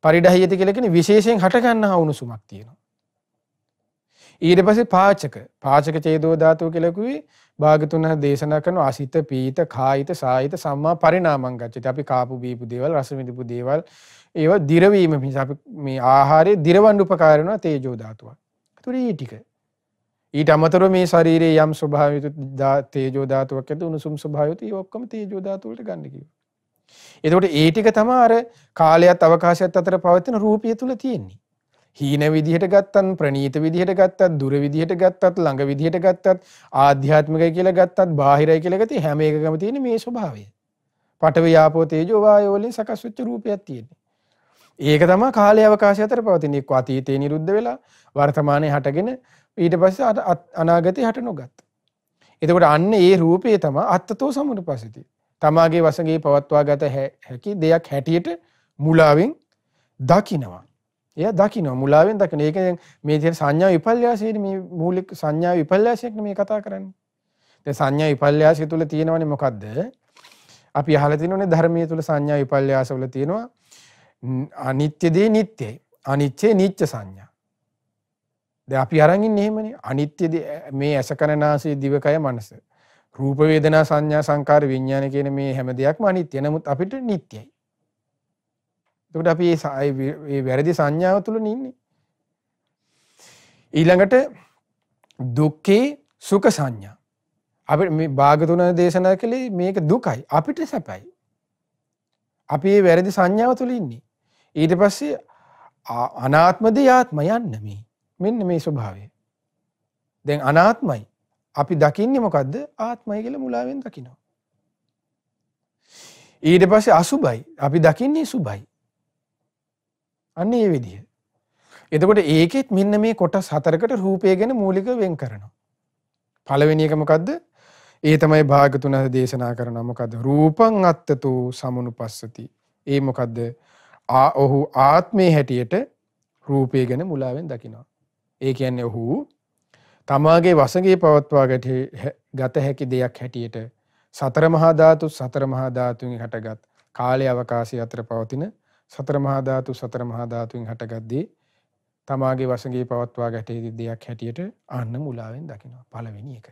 පරිඩහ්‍යති කියලා කියන්නේ විශේෂයෙන් හට ගන්නා උණුසුමක් තියෙනවා. ඊට පස්සේ පාචක. පාචක චේදෝ ධාතුව කියලා කිව්වේ භාගතුන් දේශනා කරන ආසිත පීත කායිත සායිත සම්මා පරිණාමං ගච්ඡති. අපි කාපු බීපු දේවල් රස විඳපු දේවල් ඒවා දිරවීම නිසා අපි මේ ආහාරයේ දිරවන්න උපකාර වෙනවා තේජෝ ධාතුවක්. ඒතකොට මේ ටික ඊට අමතරව මේ ශරීරයේ යම් ස්වභාවයක තේජෝ ධාතුවක් ඇති උණුසුම් ස්වභාවයක ඒ ඔක්කොම තේජෝ ධාතු වලට ගන්න කිව්වා. එතකොට ඒ ටික තමයි අර කාලයත් අවකාශයත් අතර පවතින රූපය තුල තියෙන්නේ. හීන විදිහට ගත්තත් ප්‍රනීත විදිහට ගත්තත් දුර විදිහට ගත්තත් ළඟ විදිහට ගත්තත් ආධ්‍යාත්මිකයි කියලා ගත්තත් බාහිරයි කියලා ගත්තත් හැම එකකම තියෙන මේ ස්වභාවය. පඨවි ආපෝ තේජෝ වායෝ වලින් සකස් වෙච්ච රූපයක් තියෙන්නේ. ඒක තමයි කාලය අවකාශය අතර පවතින එක්ක අතීතේ නිරුද්ධ වෙලා වර්තමානයේ හටගෙන ඊට පස්සේ අනාගතේ හට නොගත්. එතකොට අන්න ඒ රූපේ තමයි අත්තතෝ සමුනුපස්සති. තමාගේ වශයෙන් පවත්වාගත හැකි දෙයක් හැටියට මුලාවෙන් දකිනවා. එයා දකින්න මුලාවෙන් දකින්න. ඒක මේ තියෙන සංඥා විපල්යාසයේ මේ මූලික සංඥා විපල්යාසයක් මේ කතා කරන්නේ. දැන් සංඥා විපල්යාසය තුල තියෙනවනේ මොකද්ද? අපි අහලා තියෙනනේ ධර්මයේ තුල සංඥා විපල්යාස වල තියෙනවා අනිත්‍ය දේ නිට්ටයයි. අනිත්‍ය නිච්ච සංඥා. දැන් අපි අරන් ඉන්නේ එහෙමනේ. අනිත්‍ය මේ ඇස කන නාසය දිවකය මනස. රූප වේදනා සංඥා සංකාර විඥාන කියන මේ හැම දෙයක්ම අනිත්‍ය. නමුත් අපිට නිට්ටයයි. එතකොට අපි මේ වැරදි සංඥාව තුල ඉන්නේ. ඊළඟට දුක්ඛේ සුඛ සංඥා. අපිට මේ භාගතුන දේශනා කළේ මේක දුකයි අපිට සැපයි. අපි මේ වැරදි සංඥාව තුල ඉන්නේ. ඊට පස්සේ අනාත්මදී ආත්ම යන්න මෙන්න මේ ස්වභාවය. දැන් අනාත්මයි. අපි දකින්නේ මොකද්ද? ආත්මයි කියලා මුලාවෙන් දකිනවා. ඊට පස්සේ අසුභයි. අපි දකින්නේ සුභයි. අන්න ඒ විදිහ. එතකොට ඒකෙත් මෙන්න මේ කොටස් හතරකට රූපය ගැන මූලික වෙන් කරනවා. පළවෙනි එක මොකද්ද? ඒ තමයි භාගතුන දේශනා කරනවා මොකද්ද? රූපං අත්තතෝ සමුනුපස්සති. ඒ මොකද්ද? ඔහු ආත්මේ හැටියට රූපය ගැන මුලාවෙන් දකිනවා. ඒ කියන්නේ ඔහු තමාගේ වසඟේ පවත්වා ගත හැකි දෙයක් හැටියට සතර මහා ධාතුන් හටගත් කාලය අවකාශය අතර පවතින සතර මහා ධාතුන් හටගත් දේ තමාගේ වසඟේ පවත්වා ගත හැකි දෙයක් හැටියට අන්න මුලාවෙන් දකිනවා. පළවෙනි එක.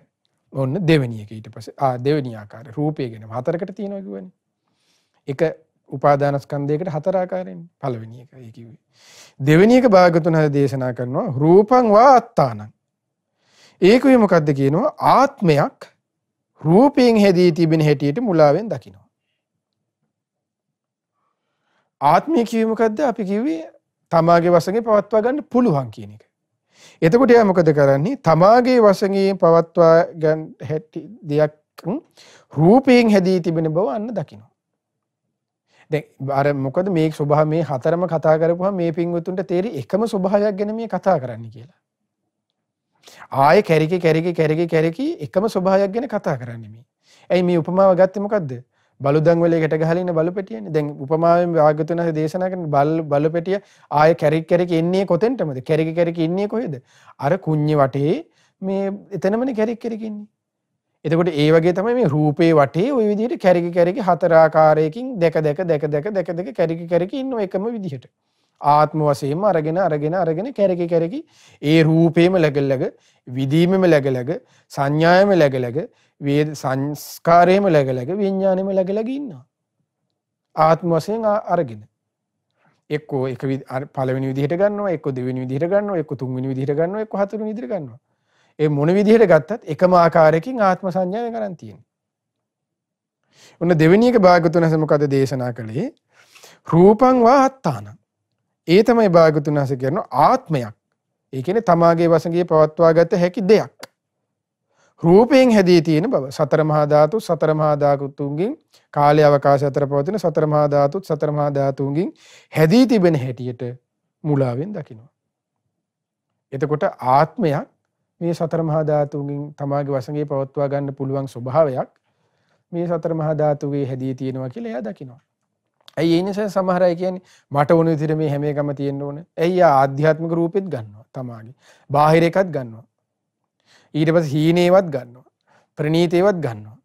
ඔන්න දෙවෙනි එක. ඊට පස්සේ දෙවෙනි ආකාරය රූපය ගැන හතරකට තියෙනවා කිව්වනේ. එක උපාදානස්කන්ධයකට හතර ආකාරයෙන් පළවෙනි එක ඒ කිව්වේ. දෙවෙනි එක භාගතුන දේශනා කරනවා රූපං වා අත්තානං. ඒකුවේ මොකද්ද කියනවා? ආත්මයක් රූපයෙන් හැදී තිබෙන හැටියට මුලාවෙන් දකිනවා. ආත්මය කිව්වේ මොකද්ද? අපි කිව්වේ තමාගේ වශයෙන් පවත්වා ගන්න පුළුවන් කියන එක. එතකොට එයා මොකද කරන්නේ? තමාගේ වශයෙන් පවත්වා ගන්න හැටි දෙයක් රූපයෙන් හැදී තිබෙන බව අන්න දකිනවා. දැන් අර මොකද මේ ස්වභාව මේ හතරම කතා කරපුවා මේ පින්වතුන්ට තේරි එකම ස්වභාවයක් ගැන මේ කතා කරන්නේ කියලා. ආයේ කැරිකි එකම ස්වභාවයක් ගැන කතා කරන්නේ මේ. ඇයි මේ උපමාව ගත්තේ මොකද්ද? බලුදන් වලේකට ගහලා ඉන්න බලු පෙටියනේ. දැන් උපමාවෙන් භාග්‍යවතුන් වහන්සේ දේශනා කරන බලු පෙටිය ආයේ කැරිකි එන්නේ කොතෙන්ටමද? කැරිකි ඉන්නේ කොහෙද? අර කුඤ්ඤේ වටේ මේ එතනමනේ කැරිකි ඉන්නේ. එතකොට ඒ වගේ තමයි මේ රූපේ වටේ ওই විදිහට කැරිකි හතර ආකාරයකින් දැක කැරිකි ඉන්නව එකම විදිහට. ආත්ම වශයෙන්ම අරගෙන කැරිකි ඒ රූපේම läග විදීමෙම läග සංඥාවෙම läග වේද සංස්කාරයෙම läග විඥානෙම läග ඉන්නවා. ආත්ම වශයෙන් අරගෙන එක්කෝ එක පළවෙනි විදිහට ගන්නවා, එක්කෝ දෙවෙනි විදිහට ගන්නවා, එක්කෝ තුන්වෙනි විදිහට ගන්නවා, එක්කෝ හතරවෙනි විදිහට ගන්නවා. ඒ මොන විදිහට ගත්තත් එකම ආකාරයකින් ආත්ම සංඥාවෙන් ගන්න තියෙනවා. ඔන්න දෙවෙනි එක භාගතුන් හස මොකද දේශනා කළේ? රූපං වා අත්තානං. ඒ තමයි භාගතුන් හස කියන ආත්මයක්. ඒ කියන්නේ තමාගේ වශයෙන් පවත්වා ගත හැකි දෙයක්. රූපයෙන් හැදී තියෙන බව. සතර මහා ධාතුන්ගෙන් කාලය අවකාශය අතර පවතින සතර මහා ධාතුන්ගෙන් හැදී තිබෙන හැටියට මුලාවෙන් දකිනවා. එතකොට ආත්මයක් මේ සතර මහා ධාතුන්ගෙන් තමාගේ වශයෙන් පවත්වා ගන්න පුළුවන් ස්වභාවයක් මේ සතර මහා ධාතුවේ හැදී තියෙනවා කියලා එයා දකිනවා. ඇයි ඒ නිසා සමහර අය කියන්නේ මට ඕන විදිහට මේ හැම එකම තියෙන්න ඕන. ඇයි ආධ්‍යාත්මික රූපෙත් ගන්නවා තමාගේ. බාහිර එකත් ගන්නවා. ඊට පස්සේ හීනේවත් ගන්නවා. ප්‍රනීතේවත් ගන්නවා.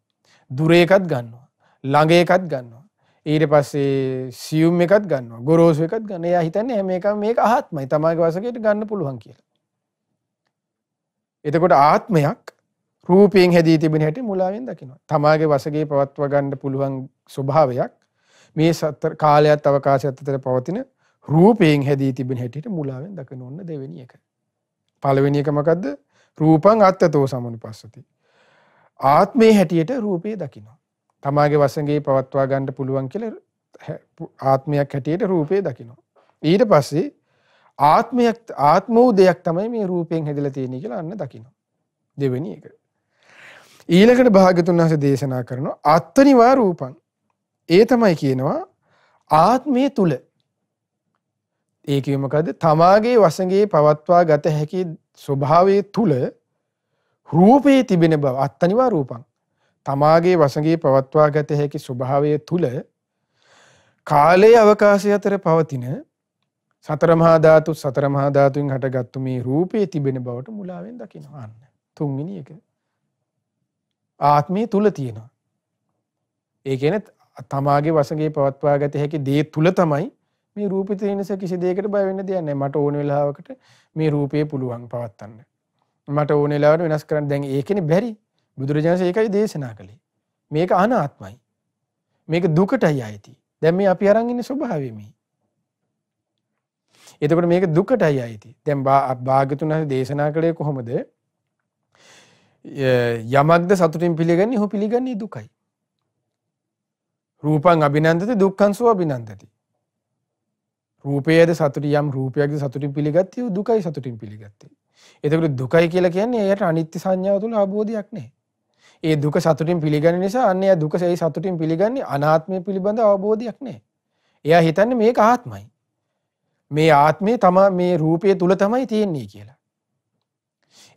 දුර එකත් ගන්නවා. ළඟ එකත් ගන්නවා. ඊට පස්සේ සියුම් එකත් ගන්නවා. ගොරෝසු එකත් ගන්නවා. එයා හිතන්නේ හැම එකම මේක ආත්මයි. තමාගේ වශයෙන් ගන්න පුළුවන් කියලා. එතකොට ආත්මයක් රූපයෙන් හැදී තිබෙන හැටි මුලාවෙන් දකිනවා. තමාගේ වශයෙන් පවත්වා ගන්න පුළුවන් ස්වභාවයක් මේ සතර කාලයත් අවකාශයත් අතර පවතින රූපයෙන් හැදී තිබෙන හැටියට මුලාවෙන් දකින ඕන දෙවෙනි එක. පළවෙනි එක මොකද්ද? රූපං අත්තතෝ සමුනුපස්සති. ආත්මේ හැටියට රූපේ දකිනවා. තමාගේ වශයෙන් පවත්වා ගන්න පුළුවන් කියලා ආත්මයක් හැටියට රූපේ දකිනවා. ඊට පස්සේ ආත්මෝ දෙයක් තමයි මේ රූපයෙන් හැදලා තියෙන්නේ කියලා අන්න දකිනවා. දෙවෙනි එක. ඊළඟට භාග්‍යතුන් වහන්සේ දේශනා කරනවා අත්තනිවා රූපං. ඒ තමයි කියනවා ආත්මයේ තුල. ඒ කියේ මොකද්ද? තමාගේ වශයෙන් පවත්වා ගත හැකි ස්වභාවයේ තුල රූපේ තිබෙන බව අත්තනිවා රූපං. තමාගේ වශයෙන් පවත්වා ගත හැකි ස්වභාවයේ තුල කාලයේ අවකාශය අතර පවතින සතර මහා ධාතුන් හටගත්තු මේ රූපේ තිබෙන බවට මුලාවෙන් දකිනවා. අන්න තුන්වෙනි එක. ආත්මය තුල තියෙනවා. ඒ කියන්නේ තමාගේ වශයෙන් පවත්වා ගත හැකි දේ තුල තමයි මේ රූපේ තියෙන නිසා කිසි දෙයකට බය වෙන්න දෙයක් නැහැ. මට ඕන වෙලාවකට මේ රූපේ පුළුවන් පවත්වන්න. මට ඕන වෙලාවට වෙනස් කරන්න. දැන් ඒකනේ බැරි. බුදුරජාණන් ඒකයි දේශනා කළේ. මේක අනාත්මයි. මේක දුකටයි ආйти. දැන් මේ අපි අරන් ඉන්නේ ස්වභාවය මේ. එතකොට මේක දුකටයි ආйти. දැන් භාග්‍යතුන් වහන්සේ දේශනා කළේ කොහොමද? යමක්ද සතුටින් පිළිගන්නේ ඔහු පිළිගන්නේ දුකයි. රූපං අභිනන්දති දුක්ඛං සෝ අභිනන්දති. රූපයේද සතුටි යම් රූපයක්ද සතුටින් පිළිගත්තේ දුකයි සතුටින් පිළිගත්තේ. එතකොට දුකයි කියලා කියන්නේ එයාට අනිත්‍ය සංඥාව තුළ අවබෝධයක් නැහැ. ඒ දුක සතුටින් පිළිගන්න නිසා අන්න එයා දුක සතුටින් පිළිගන්නේ අනාත්මය පිළිබඳ අවබෝධයක් නැහැ. එයා හිතන්නේ මේක ආත්මයි. මේ ආත්මේ තමයි මේ රූපයේ තුල තමයි තියෙන්නේ කියලා.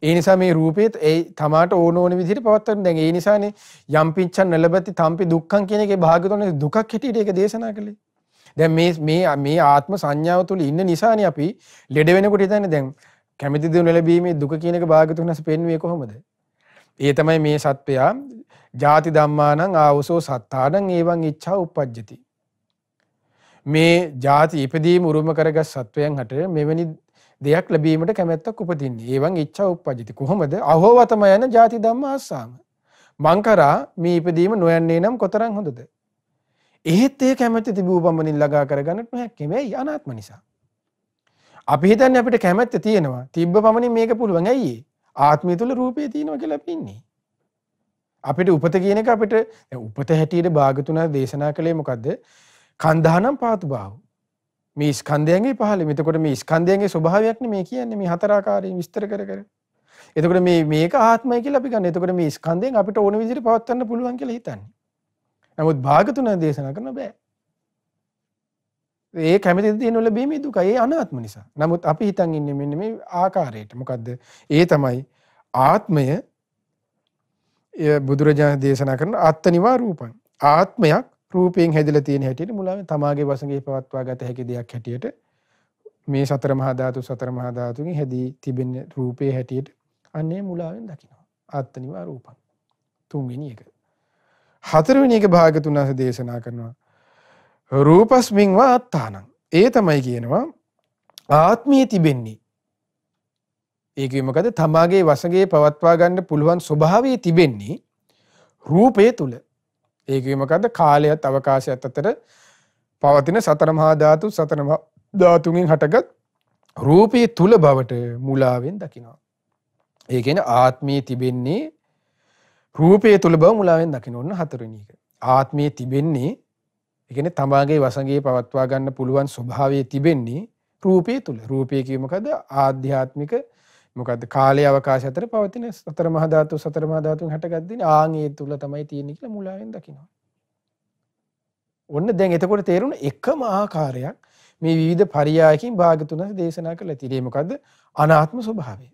ඒ නිසා මේ රූපේත් ඒ තමාට ඕන විදිහට පවත්වන්න. දැන් ඒ නිසානේ යම් පිච්ඡන් නලබති තම්පි දුක්ඛං කියන එකේ භාගතුනේ දුකක් හැටියට ඒක දේශනා කළේ. දැන් මේ ආත්ම සංඥාව තුළ ඉන්න නිසානේ අපි ලෙඩ වෙනකොට හිතන්නේ දැන් කැමැති දේ නොලැබීමේ දුක කියන එක භාගතුනස් පෙන්වුවේ කොහොමද? ඒ තමයි මේ සත්වයා ජාති ධම්මානං ආවසෝ සත්තානං ඒවං ඉච්ඡා උප්පජ්ජති. මේ ජාති ඉපදීම උරුම කරගත් සත්වයන් හට මෙවැනි දෙයක් ලැබීමට කැමැත්තක් උපදින්නේ. ඒවන් ඉච්ඡා උප්පජ්ජති. කොහොමද? අහෝවතම යන ජාති ධම්ම ආස්සාම. මං කරා මේ ඉපදීම නොයන්නේ නම් කොතරම් හොඳද? එහෙත් ඒ කැමැත්ත තිබූ පමණින් ළඟා කරගන්නට නොහැකි. වෙයි අනාත්ම නිසා. අපි හිතන්නේ අපිට කැමැත්ත තියෙනවා. තිබ්බ පමණින් මේක පුළුවන්. ඇයි ඒ? ආත්මය තුල රූපේ තියෙනවා කියලා අපි ඉන්නේ. අපිට උපත කියන එක අපිට උපත හැටියට භාගතුනා දේශනා කළේ මොකද්ද? කන්දහනම් පාතු බාහුව. මේ ස්කන්ධයන්ගේ පහළ. එතකොට මේ ස්කන්ධයන්ගේ ස්වභාවයක් නේ මේ කියන්නේ මේ හතර ආකාරයෙන් විස්තර කර කර. එතකොට මේක ආත්මයි කියලා අපි ගන්න. එතකොට මේ ස්කන්ධයෙන් අපිට ඕන විදිහට පවත්වන්න පුළුවන් කියලා හිතන්නේ. නමුත් භාගතුනා දේශනා කරන බෑ. ඒ කැමැති තියෙන ලැබීමේ දුක ඒ අනාත්ම නිසා. නමුත් අපි හිතන් ඉන්නේ මෙන්න මේ ආකාරයට. මොකද්ද? ඒ තමයි ආත්මය බුදුරජාණන් දේශනා කරන ආත්මනිවා රූපං. ආත්මයක් රූපයෙන් හැදලා තියෙන හැටියට මුලාවෙන් තමාගේ වශයෙන් පවත්වා ගත හැකි දෙයක් හැටියට මේ සතර මහා ධාතුන්ගෙන් හැදී තිබෙන රූපේ හැටියට අන්නේ මුලාවෙන් දකිනවා. ආත්මනිවා රූපං. තුන්වෙනි එක. හතරවෙනි එක භාගතුන් වහන්සේ දේශනා කරනවා රූපස්මින් වා අත්තානං. ඒ තමයි කියනවා ආත්මයේ තිබෙන්නේ. ඒකෙ මොකද? තමාගේ වශයෙන් පවත්වා ගන්න පුළුවන් ස්වභාවයේ තිබෙන්නේ රූපයේ තුල. ඒකෙ මොකද? කාලයත් අවකාශයත් අතර පවතින සතර මහා ධාතුන්ගෙන් හටගත් රූපයේ තුල බවට මුලාවෙන් දකිනවා. ඒ කියන්නේ ආත්මයේ තිබෙන්නේ රූපයේ තුල බව මුලාවෙන් දකින්න ඕන. හතරවෙනි එක. ආත්මයේ තිබෙන්නේ ඒ කියන්නේ තමාගේ වශයෙන් පවත්වා ගන්න පුළුවන් ස්වභාවයේ තිබෙන්නේ රූපයේ තුල. රූපය කියේ මොකද? ආධ්‍යාත්මික මොකද්ද? කාලය අවකාශය අතර පවතින සතර මහා ධාතුන් හටගත් දින ආන්ගේ තුල තමයි තියෙන්නේ කියලා මුලාවෙන් දකිනවා. ඔන්න දැන් එතකොට තේරුණ එකම ආකාරයක් මේ විවිධ පරියායකින් භාගතුන දේශනා කළා. ඉතින් මොකද්ද? අනාත්ම ස්වභාවය.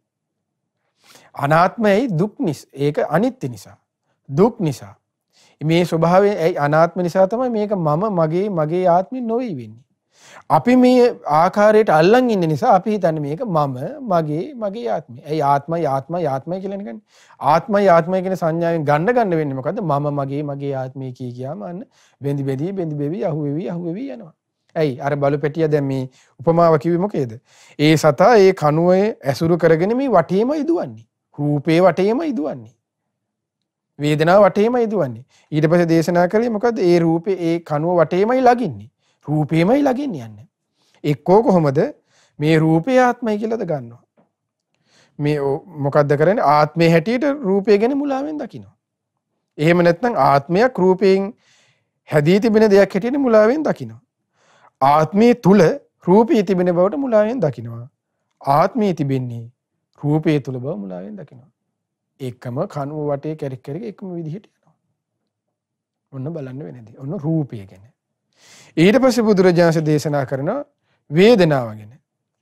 අනාත්මයි දුක් නිසා. ඒක අනිත්‍ය නිසා. දුක් නිසා. මේ ස්වභාවය අනාත්ම නිසා තමයි මේක මගේ ආත්මෙ නොවේ වෙන්නේ. අපි මේ ආකාරයට අල්ලන් ඉන්න නිසා අපි හිතන්නේ මේක මගේ ආත්මය. ඇයි ආත්මයි කියලා නේද? ආත්මයි කියන සංඥාවෙන් ගන්න වෙන්නේ මොකද්ද? මගේ ආත්මය කියාම අන්න බෙන්දි බෙවි අහුවෙවි යනවා. ඇයි අර බලු පෙට්ටිය දැන් මේ උපමාව කිව්වේ මොකේද? ඒ සතා ඒ කණුවේ ඇසුරු කරගෙන මේ වටේමයි දුවන්නේ. රූපේ වටේමයි දුවන්නේ. වේදනාව වටේමයි දුවන්නේ. ඊට පස්සේ දේශනා කළේ මොකද්ද? ඒ රූපේ ඒ කණුව වටේමයි ලගින්නේ. රූපේමයි ලගින්න යන්නේ. එක්කෝ කොහොමද මේ රූපේ ආත්මයි කියලාද ගන්නවා. මේ මොකද්ද කරන්නේ? ආත්මේ හැටියට රූපය ගැන මුලාවෙන් දකිනවා. එහෙම නැත්නම් ආත්මයක් රූපයෙන් හැදී තිබෙන දෙයක් හැටියට මුලාවෙන් දකිනවා. ආත්මයේ තුල රූපී තිබෙන බවට මුලාවෙන් දකිනවා. ආත්මයේ තිබෙන්නේ රූපයේ තුල බව මුලාවෙන් දකිනවා. එකම කණුව වටේ කැරික් එකම විදිහට යනවා. ඔන්න බලන්න වෙනදී. ඔන්න රූපය ගැන. ඊට පස්සේ බුදුරජාණන් දේශනා කරන වේදනාව ගැන.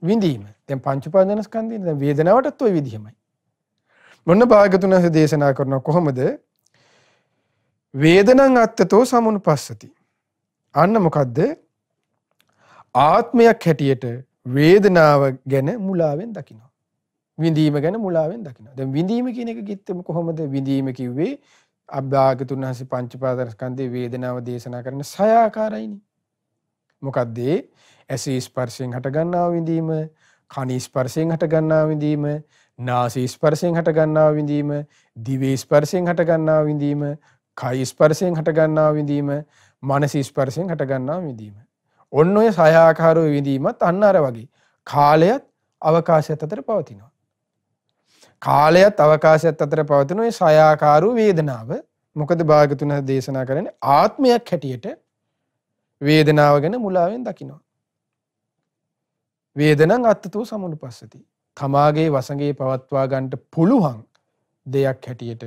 විඳීම. දැන් පංච උපාදානස්කන්ධයෙන් දැන් වේදනාවටත් ওই විදිහමයි. මොන භාගතුන් වහන්සේ දේශනා කරනවා කොහොමද? වේදනං අත්තතෝ සමුනුපස්සති. අන්න මොකද්ද? ආත්මයක් හැටියට වේදනාව ගැන මුලාවෙන් දකිනවා. විඳීම ගැන මුලාවෙන් දකිනවා. දැන් විඳීම කියන එක කිත්තම කොහොමද? විඳීම කිව්වේ අභාගතුන් වහන්සේ පංචපාදස්කන්ධයේ වේදනාව දේශනා කරන 6 ආකාරයිනේ. මොකද්ද? ඇසී ස්පර්ශයෙන් හට ගන්නා විඳීම, කනී ස්පර්ශයෙන් හට ගන්නා විඳීම, නාසී ස්පර්ශයෙන් හට ගන්නා විඳීම, දිවේ ස්පර්ශයෙන් හට ගන්නා විඳීම, කයි ස්පර්ශයෙන් හට ගන්නා විඳීම, මනස ස්පර්ශයෙන් හට ගන්නා විඳීම. ඔන්න ඔය 6 ආකාරෝ විඳීමත් අන්න අර වගේ කාලයත් අවකාශයත් අතර පවතිනවා. කාලයත් අවකාශයත් අතර පවතින ඔය 6 ආකාරෝ වේදනාව මොකද භාගතුන් දේශනා කරන්නේ ආත්මයක් හැටියට වේදනාව ගැන මුලාවෙන් දකිනවා. වේදනං අත්තතෝ සමුනුපස්සති. තමාගේ වසඟේ පවත්වා ගන්නට පුළුවන් දෙයක් හැටියට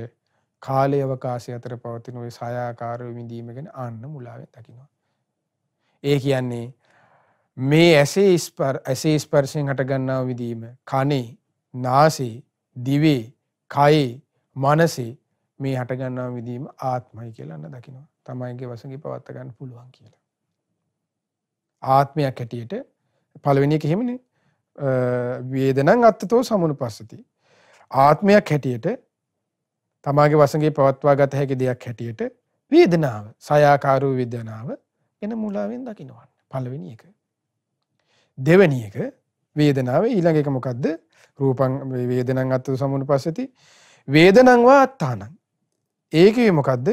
කාලය අවකාශය අතර පවතින ওই 6 ආකාරව විඳීම ගැන ආන්න මුලාවෙන් දකිනවා. ඒ කියන්නේ මේ ඇසේ ස්පර්ශයෙන් හට ගන්නා විඳීම, කනේ, නාසයේ, දිවේ, කයේ, මනසේ මේ හට ගන්නා විඳීම ආත්මයි කියලා අන්න දකිනවා. තමයිගේ වසඟේ පවත්වා ගන්න පුළුවන් කියලා. ආත්මයක් හැටියට පළවෙනි එක එහෙමනේ. වේදනං අත්තතෝ සමුනුපස්සති. ආත්මයක් හැටියට තමාගේ වසඟේ පවත්වා ගත හැකි දෙයක් හැටියට වේදනාව, 6 ආකාරෝ වේදනාව එන මුලාවෙන් දකිනවා. පළවෙනි එක. දෙවෙනි එක වේදනාව. ඊළඟ එක මොකද්ද? රූපං වේදනං අත්තතෝ සමුනුපස්සති. වේදනං වා අත්තානං. ඒකේ මොකද්ද?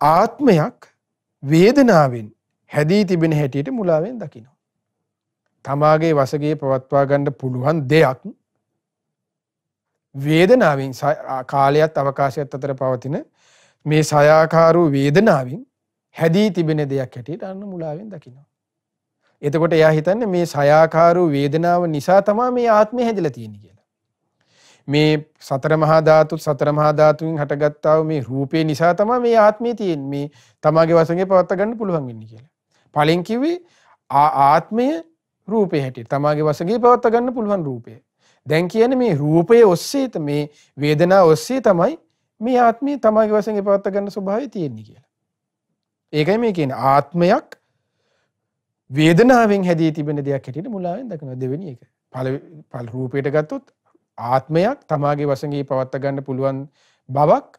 ආත්මයක් වේදනාවෙන් හැදී තිබෙන හැටියට මුලාවෙන් දකිනවා. තමාගේ වසඟේ පවත්වා ගන්න පුළුවන් දෙයක් වේදනාවෙන් කාලයත් අවකාශයත් අතර පවතින මේ 6 ආකාරෝ වේදනාවෙන් හැදී තිබෙන දෙයක් හැටියට අන්න මුලාවෙන් දකිනවා. එතකොට එයා හිතන්නේ මේ 6 ආකාරෝ වේදනාව නිසා තමයි මේ ආත්මය හැදිලා තියෙන්නේ කියලා. මේ සතර මහා ධාතුන් හටගත්තා වූ මේ රූපේ නිසා තමයි මේ ආත්මය තියෙන්නේ. මේ තමාගේ වසඟේ පවත්වා ගන්න පුළුවන් වෙන්නේ කියලා. පළෙන් කිව්වේ ආත්මය රූපේ හැටියට තමාගේ වසඟේ පවත්වා ගන්න පුළුවන් රූපය. දැන් කියන්නේ මේ රූපයේ ඔස්සේ මේ වේදනාව ඔස්සේ තමයි මේ ආත්මය තමාගේ වශයෙන් පවත්වා ගන්න ස්වභාවය තියෙන්නේ කියලා. ඒකයි මේ කියන්නේ ආත්මයක් වේදනාවෙන් හැදී තිබෙන දෙයක් හැටියට මුලාවෙන් දකිනවා. දෙවෙනි එක. පළ රූපයට ගත්තොත් ආත්මයක් තමාගේ වශයෙන් පවත්වා ගන්න පුළුවන් බවක්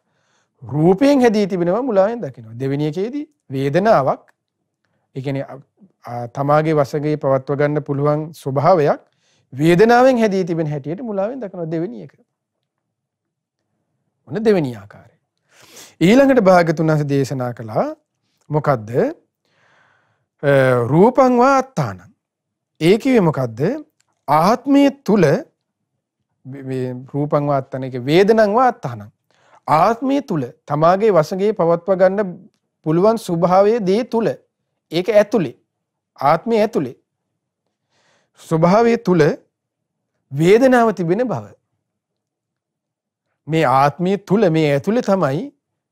රූපයෙන් හැදී තිබෙනවා මුලාවෙන් දකිනවා. දෙවෙනි එකේදී වේදනාවක් ඒ කියන්නේ තමාගේ වශයෙන් පවත්වා ගන්න පුළුවන් ස්වභාවයක් වේදනාවෙන් හැදී තිබෙන හැටියට මුලාවෙන් දකිනවා. දෙවෙනි එක. ඔන්න දෙවෙනි ආකාරය. ඊළඟට භාග්‍යතුන් වහන්සේ දේශනා කළා මොකද්ද? රූපං වා අත්තානං. ඒ කිව්වේ මොකද්ද? ආත්මයේ තුල රූපං වා අත්තාන එක වේදනං වා අත්තානං. ආත්මයේ තුල තමාගේ වශයෙන් පවත්වා ගන්න පුළුවන් ස්වභාවයේ දේ තුල ඒක ඇතුලේ ආත්මයේ ඇතුලේ ස්වභාවයේ තුල වේදනාව තිබෙන බව. මේ ආත්මයේ තුල මේ ඇතුලේ තමයි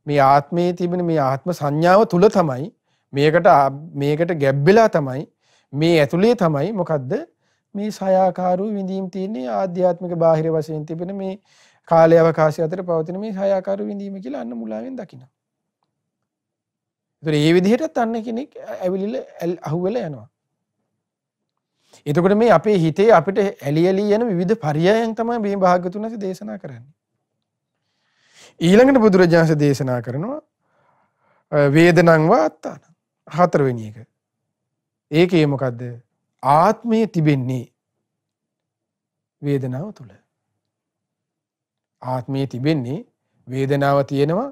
මේ ආත්මයේ තිබෙන මේ ආත්ම සංඥාව තුල තමයි මේකට ගැබ්බෙලා තමයි මේ ඇතුලේ තමයි මොකද්ද මේ 6 ආකාරෝ විඳීම් තියෙන්නේ ආධ්‍යාත්මික බාහිර වශයෙන් තිබෙන මේ කාලය අවකාශය අතර පවතින මේ 6 ආකාරෝ විඳීම කියලා අන්න මුලාවෙන් දකිනවා. ඒතර මේ විදිහටත් අන්න කෙනෙක් ඇවිලිලා අහුවෙලා යනවා. එතකොට මේ අපේ හිතේ අපිට ඇලි යන විවිධ පරයයන් තමයි මේ භාග්‍යතුන් වහන්සේ දේශනා කරන්නේ. ඊළඟට බුදුරජාණන් වහන්සේ දේශනා කරනවා වේදනං වා අත්තාන. හතරවෙනි එක. ඒකේ මොකද්ද? ආත්මයේ තිබෙන්නේ වේදනාව තුල. ආත්මයේ තිබෙන්නේ වේදනාව තියෙනවා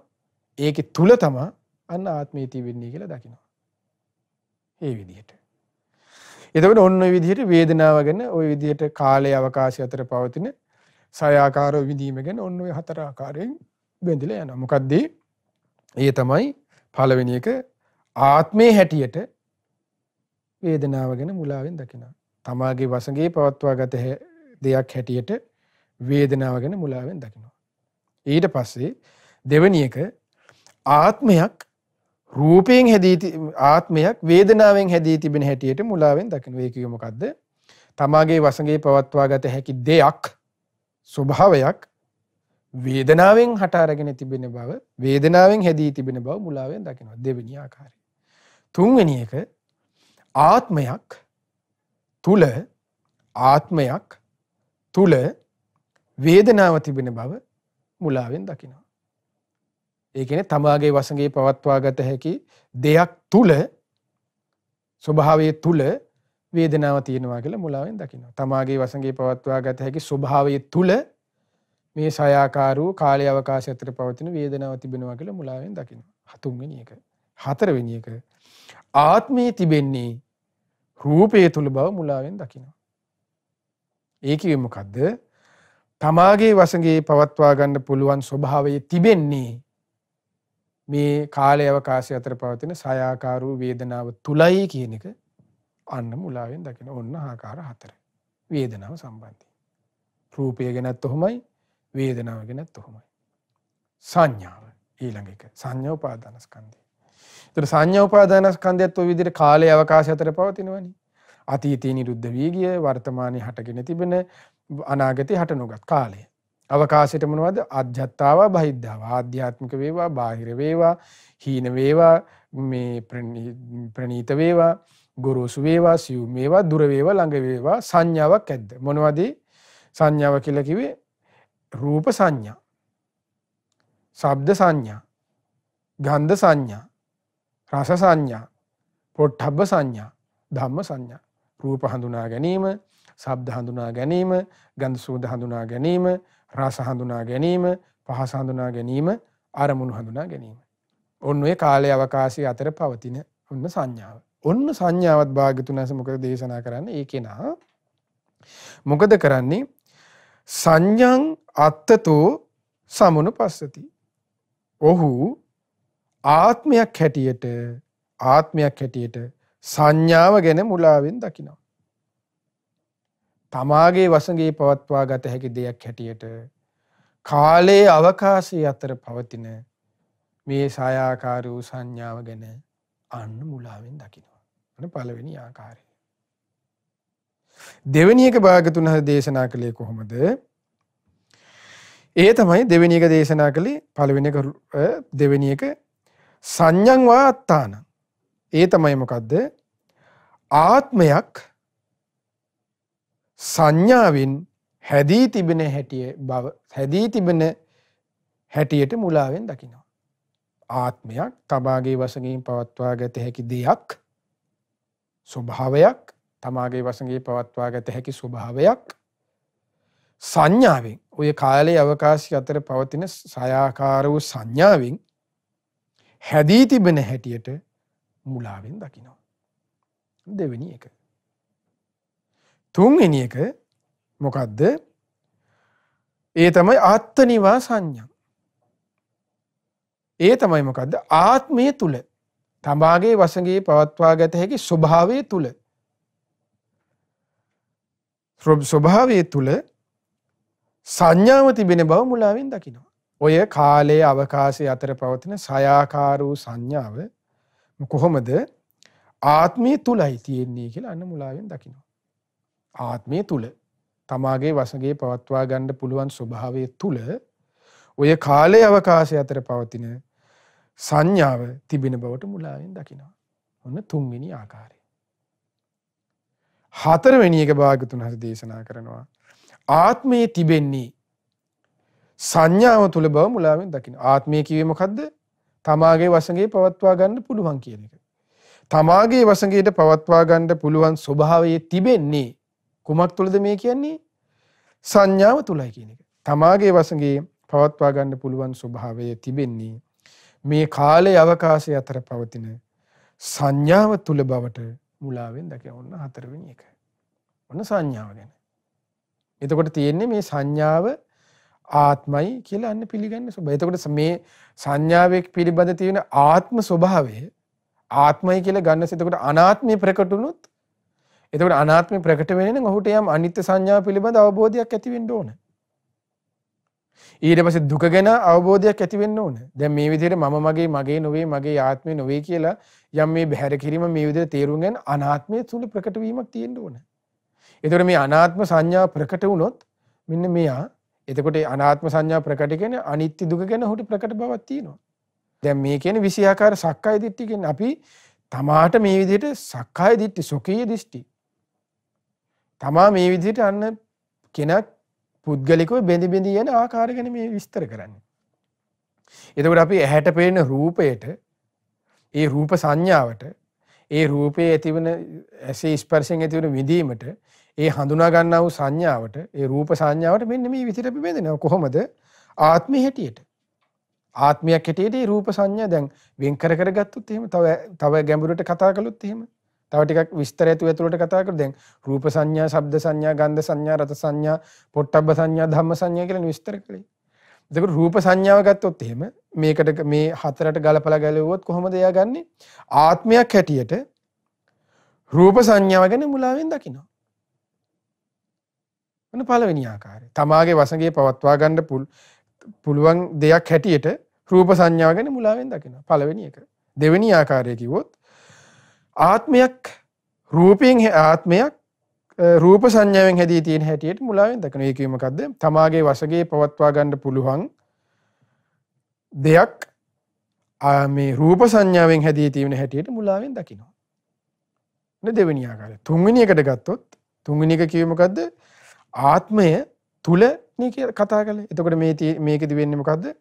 ඒකේ තුල තමයි අන්න ආත්මයේ තිබෙන්නේ කියලා දකිනවා. ඒ විදිහට. එතකොට ඔන්න ඔය විදිහට වේදනාව ගැන ඔය විදිහට කාලය අවකාශය අතර පවතින 6 ආකාරව විඳීම ගැන ඔන්න ඔය 4 ආකාරයෙන් බෙදලා යනවා. මොකද්ද? ඒ තමයි පළවෙනි එක ආත්මයේ හැටියට වේදනාව ගැන මුලාවෙන් දකිනවා. තමාගේ වසඟේ පවත්වා ගත දෙයක් හැටියට වේදනාව ගැන මුලාවෙන් දකිනවා. ඊට පස්සේ දෙවෙනි එක ආත්මයක් රූපයෙන් හැදී ආත්මයක් වේදනාවෙන් හැදී තිබෙන හැටියට මුලාවෙන් දකිනවා. ඒ කිව්ව මොකද්ද? තමාගේ වසඟේ පවත්වා ගත හැකි දෙයක් ස්වභාවයක් වේදනාවෙන් හට අරගෙන තිබෙන බව වේදනාවෙන් හැදී තිබෙන බව මුලාවෙන් දකිනවා. දෙවෙනි ආකාරය. තුන්වෙනි එක ආත්මයක් තුල වේදනාව තිබෙන බව මුලාවෙන් දකිනවා. ඒ කියන්නේ තමාගේ වසඟේ පවත්වාගත හැකි දෙයක් තුල ස්වභාවයේ තුල වේදනාව තියෙනවා කියලා මුලාවෙන් දකිනවා. තමාගේ වසඟේ පවත්වාගත හැකි ස්වභාවයේ තුල මේ සයාකාර වූ කාලය අවකාශය අතර පවතින වේදනාව තිබෙනවා කියලා මුලාවෙන් දකිනවා. හතුන්වෙනි එක. හතරවෙනි එක ආත්මයේ තිබෙන්නේ රූපයේ තුල බව මුලාවෙන් දකිනවා. ඒ කිව්වේ මොකද්ද? තමාගේ වසඟේ පවත්වා ගන්න පුළුවන් ස්වභාවයේ තිබෙන්නේ මේ කාලය අවකාශය අතර පවතින සයාකාර වූ වේදනාව තුලයි කියන එක අන්න මුලාවෙන් දකින. ඔන්න ආකාර හතර. වේදනාව සම්බන්ධයි. රූපය ගැනත් ඔහොමයි, වේදනාව ගැනත් ඔහොමයි. සංඥාව ඊළඟ එක. සංඥා උපාදානස්කන්ධය. ඒතර සංඥා උපාදානස්කන්ධයත් ඔය විදිහට කාලය අවකාශය අතර පවතිනවනේ. අතීතේ නිරුද්ධ වී ගිය, වර්තමානයේ හටගෙන තිබෙන, අනාගතේ හට නොගත් කාලය. අවකාශයට මොනවද? අධ්‍යාත්තාව බහිද්ධාව. ආධ්‍යාත්මික වේවා, බාහිර වේවා, හීන වේවා, මේ ප්‍රණීත වේවා, ගොරෝසු වේවා, සියුම් වේවා, දුර වේවා, ළඟ වේවා සංඥාවක් ඇද්ද? මොනවද සංඥාව කියලා කිව්වේ? රූප සංඥා, ශබ්ද සංඥා, ගන්ධ සංඥා, රස සංඥා, පොට්ටබ්බ සංඥා, ධම්ම සංඥා. රූප හඳුනා ගැනීම, ශබ්ද හඳුනා ගැනීම, ගන්ධ සුවඳ හඳුනා ගැනීම, රස හඳුනා ගැනීම, පහස හඳුනා ගැනීම, අරමුණු හඳුනා ගැනීම. ඔන්න ඔය කාලය අවකාශය අතර පවතින ඔන්න සංඥාව. ඔන්න සංඥාවත් භාග්‍යතුන් වහන්සේ මොකද දේශනා කරන්නේ? ඒකේනා මොකද කරන්නේ? සංඥං අත්තතෝ සමුනුපස්සති. ඔහු ආත්මයක් හැටියට සංඥාව ගැන මුලාවෙන් දකිනවා. තමාගේ වසඟේ පවත්වා ගත හැකි දෙයක් හැටියට කාලයේ අවකාශයේ අතර පවතින මේ සායාකාර වූ සංඥාව ගැන අන්න මුලාවෙන් දකිනවා. අන්න පළවෙනි ආකාරය. දෙවෙනි එක භාග්‍යතුන් වහන්සේ දේශනා කළේ කොහොමද? ඒ තමයි දෙවෙනි එක දේශනා කළේ. පළවෙනි එක දෙවෙනි එක සංඥං වා අත්තාන. ඒ තමයි මොකද්ද? ආත්මයක් සංඥාවෙන් හැදී තිබෙන හැටියට මුලාවෙන් දකිනවා. ආත්මයක් තමාගේ වශයෙන් පවත්වා ගත හැකි දෙයක්, ස්වභාවයක්, තමාගේ වශයෙන් පවත්වා ගත හැකි ස්වභාවයක් සංඥාවෙන්, ඔය කාලයේ අවකාශය අතර පවතින සයාකාර වූ සංඥාවෙන් හැදී තිබෙන හැටියට මුලාවෙන් දකිනවා. දෙවෙනි එක. තුන්වෙනි එක මොකද්ද? ඒ තමයි ආත්මනිවා සංඥා. ඒ තමයි මොකද්ද? ආත්මයේ තුල තමාගේ වශයෙන් පවත්වා ගත හැකි ස්වභාවයේ තුල සංඥාව තිබෙන බව මුලාවෙන් දකිනවා. ඔය කාලයේ අවකාශයේ අතර පවතින සයාකාර වූ සංඥාව කොහොමද ආත්මයේ තුලයි තියෙන්නේ කියලා අන්න මුලාවෙන් දකිනවා. ආත්මයේ තුල තමාගේ වශයෙන් පවත්වා ගන්න පුළුවන් ස්වභාවයේ තුල ඔය කාලයේ අවකාශය අතර පවතින සංඥාව තිබෙන බවට මුලාවෙන් දකිනවා. ඔන්න තුන්වෙනි ආකාරය. හතරවෙනි එක භාග්‍යතුන් වහන්සේ දේශනා කරනවා ආත්මයේ තිබෙන්නේ සංඥාව තුල බව මුලාවෙන් දකිනවා. ආත්මය කිව්වේ මොකද්ද? තමාගේ වශයෙන් පවත්වා ගන්න පුළුවන් කියන එක. තමාගේ වශයෙන් පවත්වා ගන්න පුළුවන් ස්වභාවයේ තිබෙන්නේ කුමක් තුලද මේ කියන්නේ? සංඥාව තුලයි කියන එක. තමාගේ වශයෙන් පවත්වා ගන්න පුළුවන් ස්වභාවය තිබෙන්නේ මේ කාලයේ අවකාශය අතර පවතින සංඥාව තුල බවට මුලාවෙන් දකින. ඔන්න හතරවෙනි එක. ඔන්න සංඥාව ගැන. එතකොට තියෙන්නේ මේ සංඥාව ආත්මයි කියලා අන්න පිළිගන්න ස්වභාවය. එතකොට මේ සංඥාවේ පිළිබඳ තියෙන ආත්ම ස්වභාවය ආත්මයි කියලා ගන්නස. එතකොට අනාත්මය ප්‍රකට වුණොත්, එතකොට අනාත්මය ප්‍රකට වෙන්නේ නම් ඔහුට යම් අනිත්‍ය සංඥාව පිළිබඳ අවබෝධයක් ඇති වෙන්න ඕන. ඊට පස්සේ දුක ගැන අවබෝධයක් ඇති වෙන්න ඕන. දැන් මේ විදිහට මගේ නොවේ, මගේ ආත්මය නොවේ කියලා යම් මේ බහැර කිරීම මේ විදිහට තේරුම් ගන්න අනාත්මයේ තුල ප්‍රකට වීමක් තියෙන්න ඕන. එතකොට මේ අනාත්ම සංඥා ප්‍රකට වුණොත් මෙන්න මෙයා, එතකොට අනාත්ම සංඥා ප්‍රකට කියන්නේ අනිත්‍ය දුක ගැන ඔහුට ප්‍රකට බවක් තියෙනවා. දැන් මේ කියන්නේ විෂයාකාර සක්කාය දිට්ඨිය කියන්නේ අපි තමාට මේ විදිහට සක්කාය දිට්ඨි සොකීය දිෂ්ටි තමා මේ විදිහට අන්න කෙනෙක් පුද්ගලිකව බෙඳි යන ආකාරය ගැන මේ විස්තර කරන්නේ. එතකොට අපි ඇහැට පේන රූපයට ඒ රූප සංඥාවට ඒ රූපයේ ඇතිවන ඇසේ ස්පර්ශයෙන් ඇතිවන විඳීමට ඒ හඳුනා ගන්නා වූ සංඥාවට ඒ රූප සංඥාවට මෙන්න මේ විදිහට අපි බෙදෙනවා. කොහොමද? ආත්මය හැටියට. ආත්මයක් හැටියට ඒ රූප සංඥා දැන් වෙන් කර ගත්තොත් එහෙම තව ගැඹුරට කතා කළොත් එහෙම තව ටිකක් විස්තර ඇතුළට කතා කරලා දැන් රූප සංඥා, ශබ්ද සංඥා, ගන්ධ සංඥා, රස සංඥා, පොට්ටබ්බ සංඥා, ධම්ම සංඥා කියලා විස්තර කළේ. එතකොට රූප සංඥාව ගත්තොත් එහෙම මේකට මේ හතරට ගලපලා ගැලවුවොත් කොහොමද එයා ගන්නෙ? ආත්මයක් හැටියට රූප සංඥාව ගැන මුලාවෙන් දකිනවා. මොන පළවෙනි ආකාරය. තමාගේ වසඟේ පවත්වා ගන්න පුළුවන් දෙයක් හැටියට රූප සංඥාව ගැන මුලාවෙන් දකිනවා. පළවෙනි එක. දෙවෙනි ආකාරය කිව්වොත් ආත්මයක් රූප සංඥාවෙන් හැදී තියෙන හැටියට මුලාවෙන් දකිනවා. ඒ කියන්නේ මොකද්ද? තමාගේ වසඟේ පවත්වා ගන්න පුළුවන් දෙයක් මේ රූප සංඥාවෙන් හැදී තියෙන හැටියට මුලාවෙන් දකිනවා. දෙවෙනි ආකාරය. තුන්වෙනි එකට ගත්තොත් තුන්වෙනි එක කිව්වේ මොකද්ද? ආත්මය තුල කතා කළේ. එතකොට මේකෙදි වෙන්නේ මොකද්ද?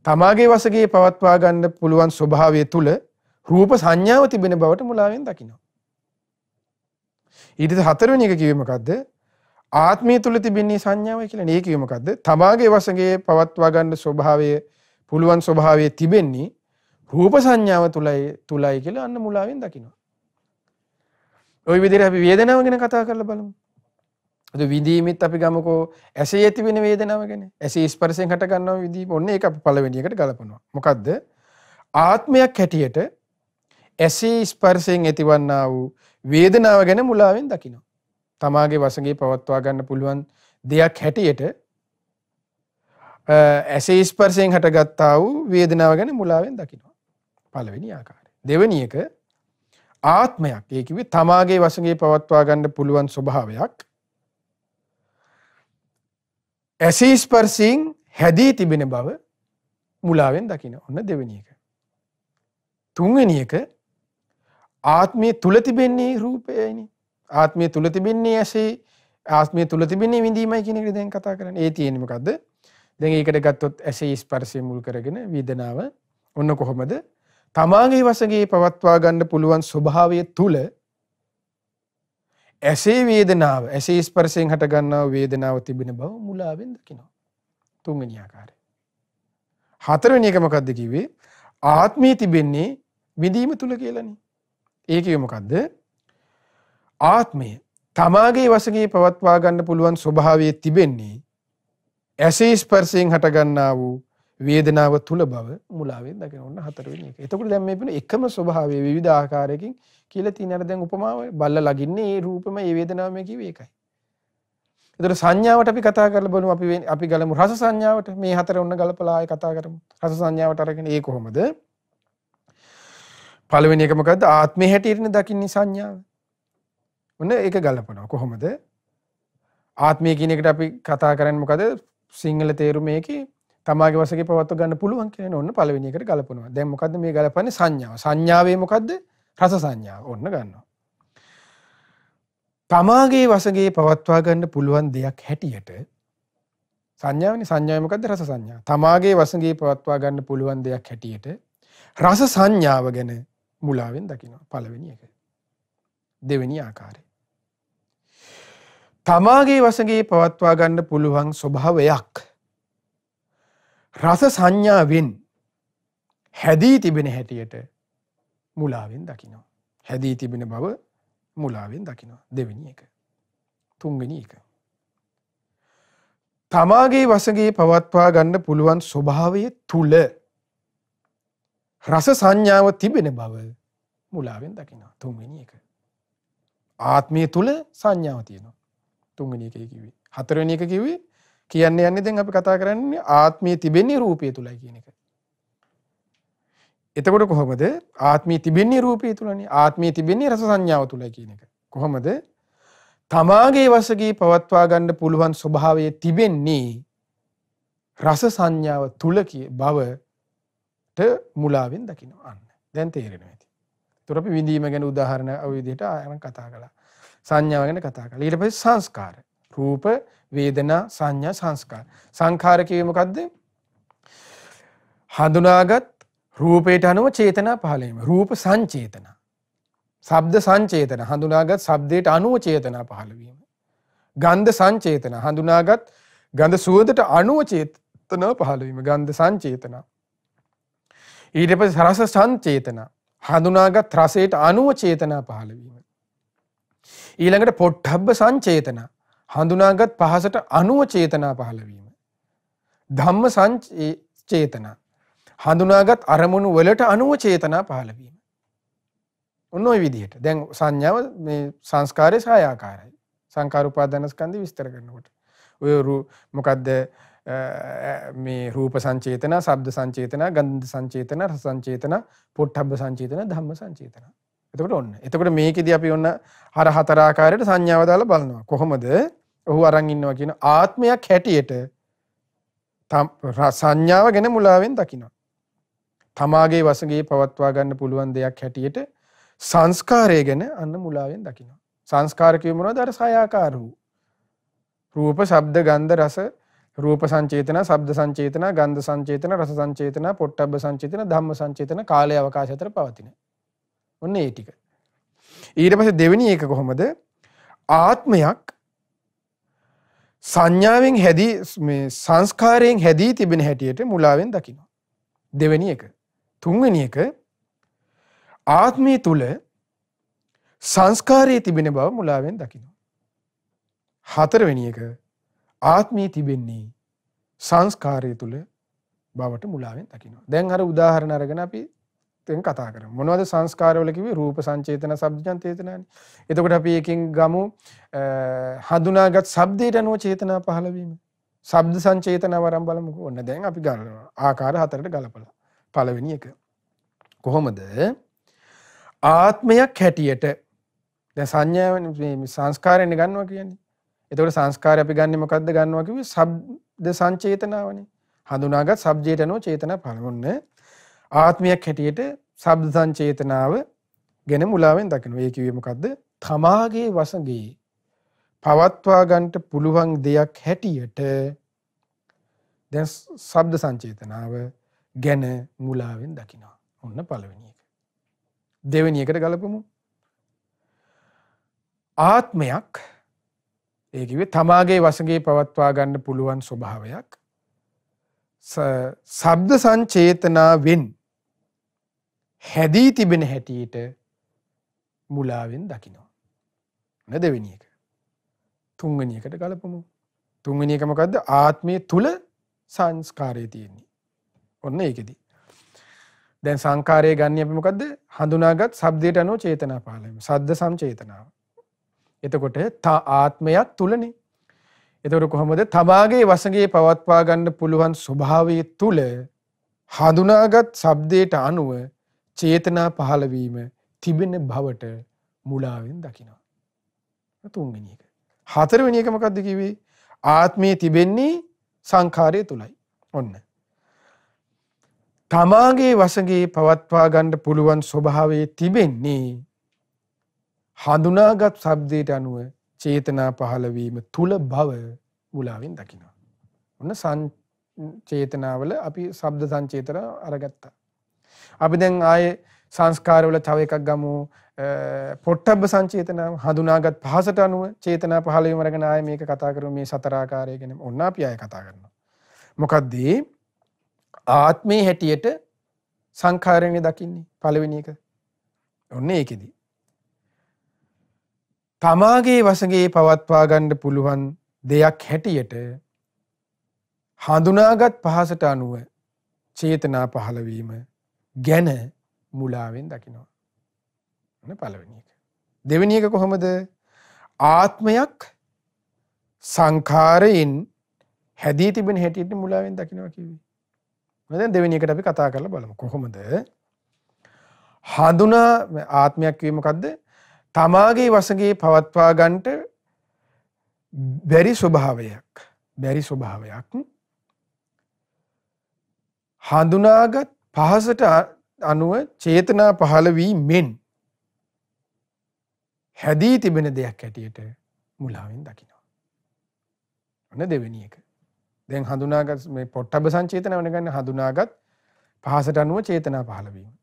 තමාගේ වසඟේ පවත්වා ගන්න පුළුවන් ස්වභාවය තුල රූප සංඥාව තිබෙන බවට මුලාවෙන් දකිනවා. ඊට හතරවෙනි එක කිව්වේ මොකද්ද? ආත්මය තුල තිබෙන සංඥාවයි කියලා. මේ කිව්වේ මොකද්ද? තමාගේ වසඟේ පවත්වා ගන්න ස්වභාවය පුළුවන් ස්වභාවය තිබෙන්නේ රූප සංඥාව තුලයි කියලා අන්න මුලාවෙන් දකිනවා. ওই විදිහට අපි වේදනාව ගැන කතා කරලා බලමු. අද විඳීමෙත් අපි ගමකෝ ඇසේ ඇති වෙන වේදනාව ගැන. ඇසේ ස්පර්ශයෙන් හට ගන්නවා විඳීම. ඔන්න ඒක අපි පළවෙනි එකට ගලපනවා. මොකද්ද? ආත්මයක් හැටියට ඇසේ ස්පර්ශයෙන් ඇතිවන්නා වූ වේදනාව ගැන මුලාවෙන් දකිනවා. තමාගේ වසඟේ පවත්වා ගන්න පුළුවන් දෙයක් හැටියට ඇසේ ස්පර්ශයෙන් හටගත්තා වූ වේදනාව ගැන මුලාවෙන් දකිනවා. පළවෙනි ආකාරය. දෙවෙනි එක ආත්මයක්. ඒ කිව්වේ තමාගේ වසඟේ පවත්වා ගන්න පුළුවන් ස්වභාවයක් ඇසේ ස්පර්ශයෙන් හැදී තිබෙන බව මුලාවෙන් දකිනවා. ඔන්න දෙවෙනි එක. තුන්වෙනි එක ආත්මය තුල තිබෙන්නේ රූපයයිනේ. ආත්මය තුල තිබෙන්නේ ඇසේ, ආත්මය තුල තිබෙන්නේ විඳීමයි කියන එක දැන් කතා කරන්නේ. ඒ තියෙන්නේ මොකද්ද? දැන් ඒකට ගත්තොත් ඇසේ ස්පර්ශය මුල් කරගෙන වේදනාව ඔන්න කොහොමද? තමාගේ වසඟේ පවත්වා ගන්න පුළුවන් ස්වභාවය තුල ඇසේ වේදනාව, ඇසේ ස්පර්ශයෙන් හට ගන්නා වේදනාව තිබෙන බව මුලාවෙන් දකිනවා. තුන්වෙනි ආකාරය. හතරවෙනි එක මොකද්ද කිව්වේ? ආත්මය තිබෙන්නේ විඳීම තුල කියලානේ. ඒ කිව්වේ මොකද්ද? ආත්මය තමාගේ වශයෙන් පවත්වා ගන්න පුළුවන් ස්වභාවයේ තිබෙන්නේ ඇසේ ස්පර්ශයෙන් හට ගන්නා වූ වේදනාව තුල බව මුලාවෙන් දකින. ඔන්න හතරවෙනි එක. එතකොට දැන් මේ වෙන එකම ස්වභාවය විවිධ ආකාරයකින් කියලා තියෙන අර දැන් උපමාව බල්ල ලගින්නේ ඒ රූපම ඒ වේදනාව මේ කිව්වේ ඒකයි. එතකොට සංඥාවට අපි කතා කරලා බලමු. අපි ගලමු රස සංඥාවට. මේ හතර ඔන්න ගලපලා ආයෙ කතා කරමු. රස සංඥාවට අරගෙන ඒ කොහොමද? පළවෙනි එක මොකද්ද? ආත්මය හැටියටනේ දකින්නේ සංඥාව. ඔන්න ඒක ගලපනවා. කොහොමද? ආත්මය කියන එකට අපි කතා කරන්නේ මොකද? සිංහල තේරුමේකේ තමාගේ වශයෙන් පවත්ව ගන්න පුළුවන් කියන ඔන්න පළවෙනි එකට ගලපනවා. දැන් මොකද්ද මේ ගලපන්නේ? සංඥාව. සංඥාවේ මොකද්ද? රස සංඥාව. ඔන්න ගන්නවා. තමාගේ වශයෙන් පවත්වා ගන්න පුළුවන් දෙයක් හැටියට සංඥාවනේ. සංඥාවේ මොකද්ද? රස සංඥාව. තමාගේ වශයෙන් පවත්වා ගන්න පුළුවන් දෙයක් හැටියට රස සංඥාව ගැන මුලාවෙන් දකිනවා. පළවෙනි එක. දෙවෙනි ආකාරය. තමාගේ වශයෙන් පවත්වා ගන්න පුළුවන් ස්වභාවයක් රස සංඥාවෙන් හැදී තිබෙන හැටියට මුලාවෙන් දකිනවා. හැදී තිබෙන බව මුලාවෙන් දකිනවා. දෙවෙනි එක. තුන්වෙනි එක. තමාගේ වශයෙන් පවත්වා ගන්න පුළුවන් ස්වභාවය තුල රස සංඥාව තිබෙන බව මුලාවෙන් දකිනවා. තුන්වෙනි එක. ආත්මය තුල සංඥාව තියෙනවා. තුන්වෙනි එකේ කිව්වේ. හතරවෙනි එක කිව්වේ කියන්නේ දැන් අපි කතා කරන්නේ ආත්මය තිබෙන්නේ රූපය තුලයි කියන එක. එතකොට කොහොමද? ආත්මය තිබෙන්නේ රූපය තුලනේ. ආත්මය තිබෙන්නේ රස සංඥාව තුලයි කියන එක. කොහොමද? තමාගේ වශයෙන් පවත්වා ගන්න පුළුවන් ස්වභාවය තිබෙන්නේ රස සංඥාව තුල බවට මුලාවෙන් දකිනවා. අන්න. දැන් තේරෙනවා ඇති. ඒතර අපි විඳීම ගැන උදාහරණ ඔය විදිහට ආයම කතා කළා. සංඥාව ගැන කතා කළා. ඊට පස්සේ සංස්කාර. රූප, වේදනා, සංඥා, සංස්කාර. සංඛාර කියේ මොකද්ද? හඳුනාගත් රූපයට අනුව චේතනා පහළ වීම. රූප සංචේතන. ශබ්ද සංචේතන. හඳුනාගත් ශබ්දයට අනුව චේතනා පහළ වීම. ගන්ධ සංචේතන. හඳුනාගත් ගන්ධ සුවඳට අනුව චේතනා පහළ වීම. ගන්ධ සංචේතන. ඊට පස්සේ රස සංචේතන. හඳුනාගත් රසයට අනුව චේතනා පහළ වීම. ඊළඟට පොට්ටබ්බ සංචේතන. හඳුනාගත් පහසට අනුව චේතනා පහළ වීම. ධම්ම සංචේතන. හඳුනාගත් අරමුණු වලට අනුව චේතනා පහළ වීම. ඔන්න ඔය විදිහට. දැන් සංඥාව මේ සංස්කාරයේ සහය ආකාරයි. සංකාර උපාදාන ස්කන්ධය විස්තර කරනකොට. ඔය මොකද්ද මේ රූප සංචේතන, ශබ්ද සංචේතන, ගන්ධ සංචේතන, රස සංචේතන, පොට්ටබ්බ සංචේතන, ධම්ම සංචේතන. එතකොට ඔන්න. එතකොට මේකෙදි අපි ඔන්න අර හතර ආකාරයට සංඥාව දාලා බලනවා. කොහොමද ඔහු අරන් ඉන්නවා කියන ආත්මයක් හැටියට සංඥාව ගැන මුලාවෙන් දකිනවා. තමාගේ වශයෙන් පවත්වා ගන්න පුළුවන් දෙයක් හැටියට සංස්කාරය ගැන අන්න මුලාවෙන් දකිනවා. සංස්කාර කියේ මොනවද? අර සය ආකාර වූ රූප, ශබ්ද, ගන්ධ, රස, රූප සංචේතන, ශබ්ද සංචේතන, ගන්ධ සංචේතන, රස සංචේතන, පොට්ටබ්බ සංචේතන, ධම්ම සංචේතන, කාලය අවකාශ අතර පවතින. ඔන්න ඒ ටික. ඊට පස්සේ දෙවෙනි එක කොහොමද? ආත්මයක් සංඥාවෙන් හැදී මේ සංස්කාරයෙන් හැදී තිබෙන හැටියට මුලාවෙන් දකිනවා. දෙවෙනි එක. තුන්වෙනි එක ආත්මය තුල සංස්කාරයේ තිබෙන බව මුලාවෙන් දකිනවා. හතරවෙනි එක ආත්මය තිබෙන්නේ සංස්කාරය තුල බවට මුලාවෙන් දකිනවා. දැන් අර උදාහරණ අරගෙන අපි දැන් කතා කරමු. මොනවද සංස්කාරවල කිව්වේ? රූප සංචේතන, ශබ්ද සංචේතනනේ. එතකොට අපි එකකින් ගමු හඳුනාගත් ශබ්දයට අනුව චේතනා පහළ වීම. ශබ්ද සංචේතන වරම් බලමුකෝ. ඔන්න දැන් අපි ගන්නවා. ආකාර හතරට ගලපලා. පළවෙනි එක. කොහොමද? ආත්මයක් හැටියට දැන් සංඥාව මේ සංස්කාරයෙන් ගන්නවා කියන්නේ. එතකොට සංස්කාරය අපි ගන්නෙ මොකද්ද ගන්නවා කිව්වේ? ශබ්ද සංචේතනාවනේ. හඳුනාගත් ශබ්දයට අනුව චේතනා පහළ වුණේ. ආත්මයක් හැටියට ශබ්ද සංචේතනාව ගැන මුලාවෙන් දකිනවා. ඒ කිව්වේ මොකද්ද? තමාගේ වශයෙන් පවත්වා ගන්නට පුළුවන් දෙයක් හැටියට දැන් ශබ්ද සංචේතනාව ගැන මුලාවෙන් දකිනවා. ඔන්න පළවෙනි එක. දෙවෙනි එකට ගලපමු. ආත්මයක් ඒ කිව්වේ තමාගේ වශයෙන් පවත්වා ගන්න පුළුවන් ස්වභාවයක් ශබ්ද සංචේතනාවෙන් හැදී තිබෙන හැටියට මුලාවෙන් දකිනවා. නේ දෙවෙනි එක. තුන්වෙනි එකට ගලපමු. තුන්වෙනි එක මොකද්ද? ආත්මයේ තුල සංස්කාරය තියෙන්නේ. ඔන්න ඒකෙදි. දැන් සංකාරය ගන්න අපි මොකද්ද? හඳුනාගත් ශබ්දයට අනුව චේතනා පහළ වීම. ශබ්ද සංචේතනාව. එතකොට ආත්මයක් තුලනේ. එතකොට කොහොමද තමාගේ වශයෙන් පවත්වා ගන්න පුළුවන් ස්වභාවය තුල හඳුනාගත් ශබ්දයට අනුව චේතනා පහළ වීම තිබෙන බවට මුලාවෙන් දකිනවා. තුන්වෙනි එක. හතරවෙනි එක මොකද්ද කිව්වේ? ආත්මයේ තිබෙන්නේ සංඛාරය තුලයි. ඔන්න. තමාගේ වශයෙන් පවත්වා ගන්න පුළුවන් ස්වභාවයේ තිබෙන්නේ හඳුනාගත් ශබ්දයට අනුව චේතනා පහළ වීම තුල බව මුලාවෙන් දකිනවා. ඔන්න සංචේතනාවල අපි ශබ්ද සංචේතන අරගත්තා. අපි දැන් ආයේ සංස්කාරවල තව එකක් ගමු. පොට්ටබ්බ සංචේතනාව හඳුනාගත් පහසට අනුව චේතනා පහළ වීම අරගෙන ආයේ මේක කතා කරමු. මේ සතර ආකාරය ගැන ඔන්න අපි ආයේ කතා කරනවා. මොකද්ද? ආත්මේ හැටියට සංඛාරයෙන් දකින්නේ පළවෙනි එක. ඔන්න ඒකෙදි තමාගේ වශයෙන් පවත්වා ගන්න පුළුවන් දෙයක් හැටියට හඳුනාගත් පහසට අනුව චේතනා පහළ වීම ගැන මුලාවෙන් දකිනවා. ඔන්න පළවෙනි එක. දෙවෙනි එක කොහොමද? ආත්මයක් සංඛාරයෙන් හැදී තිබෙන හැටියට මුලාවෙන් දකිනවා කිව්වේ. දැන් දෙවෙනි එකට අපි කතා කරලා බලමු. කොහොමද? හඳුනා ආත්මයක් කිව්වේ මොකද්ද? තමාගේ වශයෙන් පවත්වා ගන්නට බැරි ස්වභාවයක් හඳුනාගත් පහසට අනුව චේතනා පහළ වීමෙන් හැදී තිබෙන දෙයක් හැටියට මුලාවෙන් දකිනවා. ඔන්න දෙවෙනි එක. දැන් හඳුනාගත් මේ පොට්ටබ්බ සංචේතනවන ගන්න හඳුනාගත් පහසට අනුව චේතනා පහළ වීම.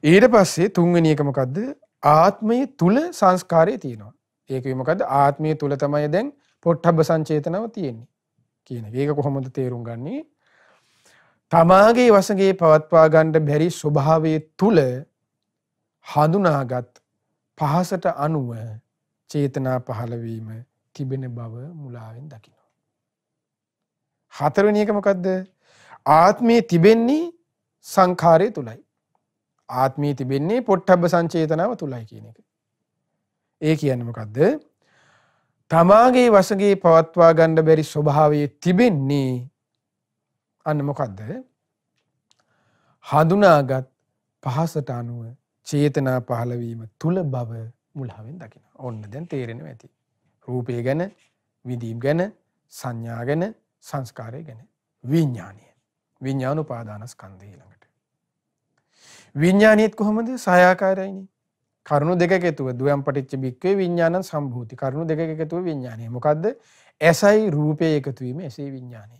ඊට පස්සේ තුන්වෙනි එක මොකද්ද? ආත්මයේ තුල සංස්කාරය තියෙනවා. ඒක මොකද්ද? ආත්මයේ තුල තමයි දැන් පොට්ටබ්බ සංචේතනව තියෙන්නේ කියන එක. ඒක කොහොමද තේරුම් ගන්නේ? තමාගේ වශයෙන් පවත්වා ගන්න බැරි ස්වභාවයේ තුල හඳුනාගත් පහසට අනුව චේතනා පහළ වීම තිබෙන බව මුලාවෙන් දකිනවා. හතරවෙනි එක මොකද්ද? ආත්මයේ තිබෙන්නේ සංඛාරය තුලයි. ආත්මයේ තිබෙන්නේ පොට්ටබ්බ සංචේතනාව තුලයි කියන එක. ඒ කියන්නේ මොකද්ද? තමාගේ වශයෙන් පවත්වා ගන්න බැරි ස්වභාවයේ තිබෙන්නේ අන්න මොකද්ද? හඳුනාගත් පහසට අනුව චේතනා පහළ වීම තුල බව මුලාවෙන් දකිනවා. ඔන්න දැන් තේරෙනවා ඇති. රූපය ගැන, විඳීම් ගැන, සංඥා ගැන, සංස්කාරය ගැන. විඥානය. විඥාන උපාදානස්කන්ධය ළඟට. විඥානියත් කොහොමද? සහයාකාරයිනේ. කරුණු දෙකක එකතුව ද්වයම් පටිච්ච භික්ඛවේ විඥානං සම්භූති. කරුණු දෙකක එකතුව විඥානය. මොකද්ද? ඇසයි රූපය එකතු වීම ඇසේ විඥානය.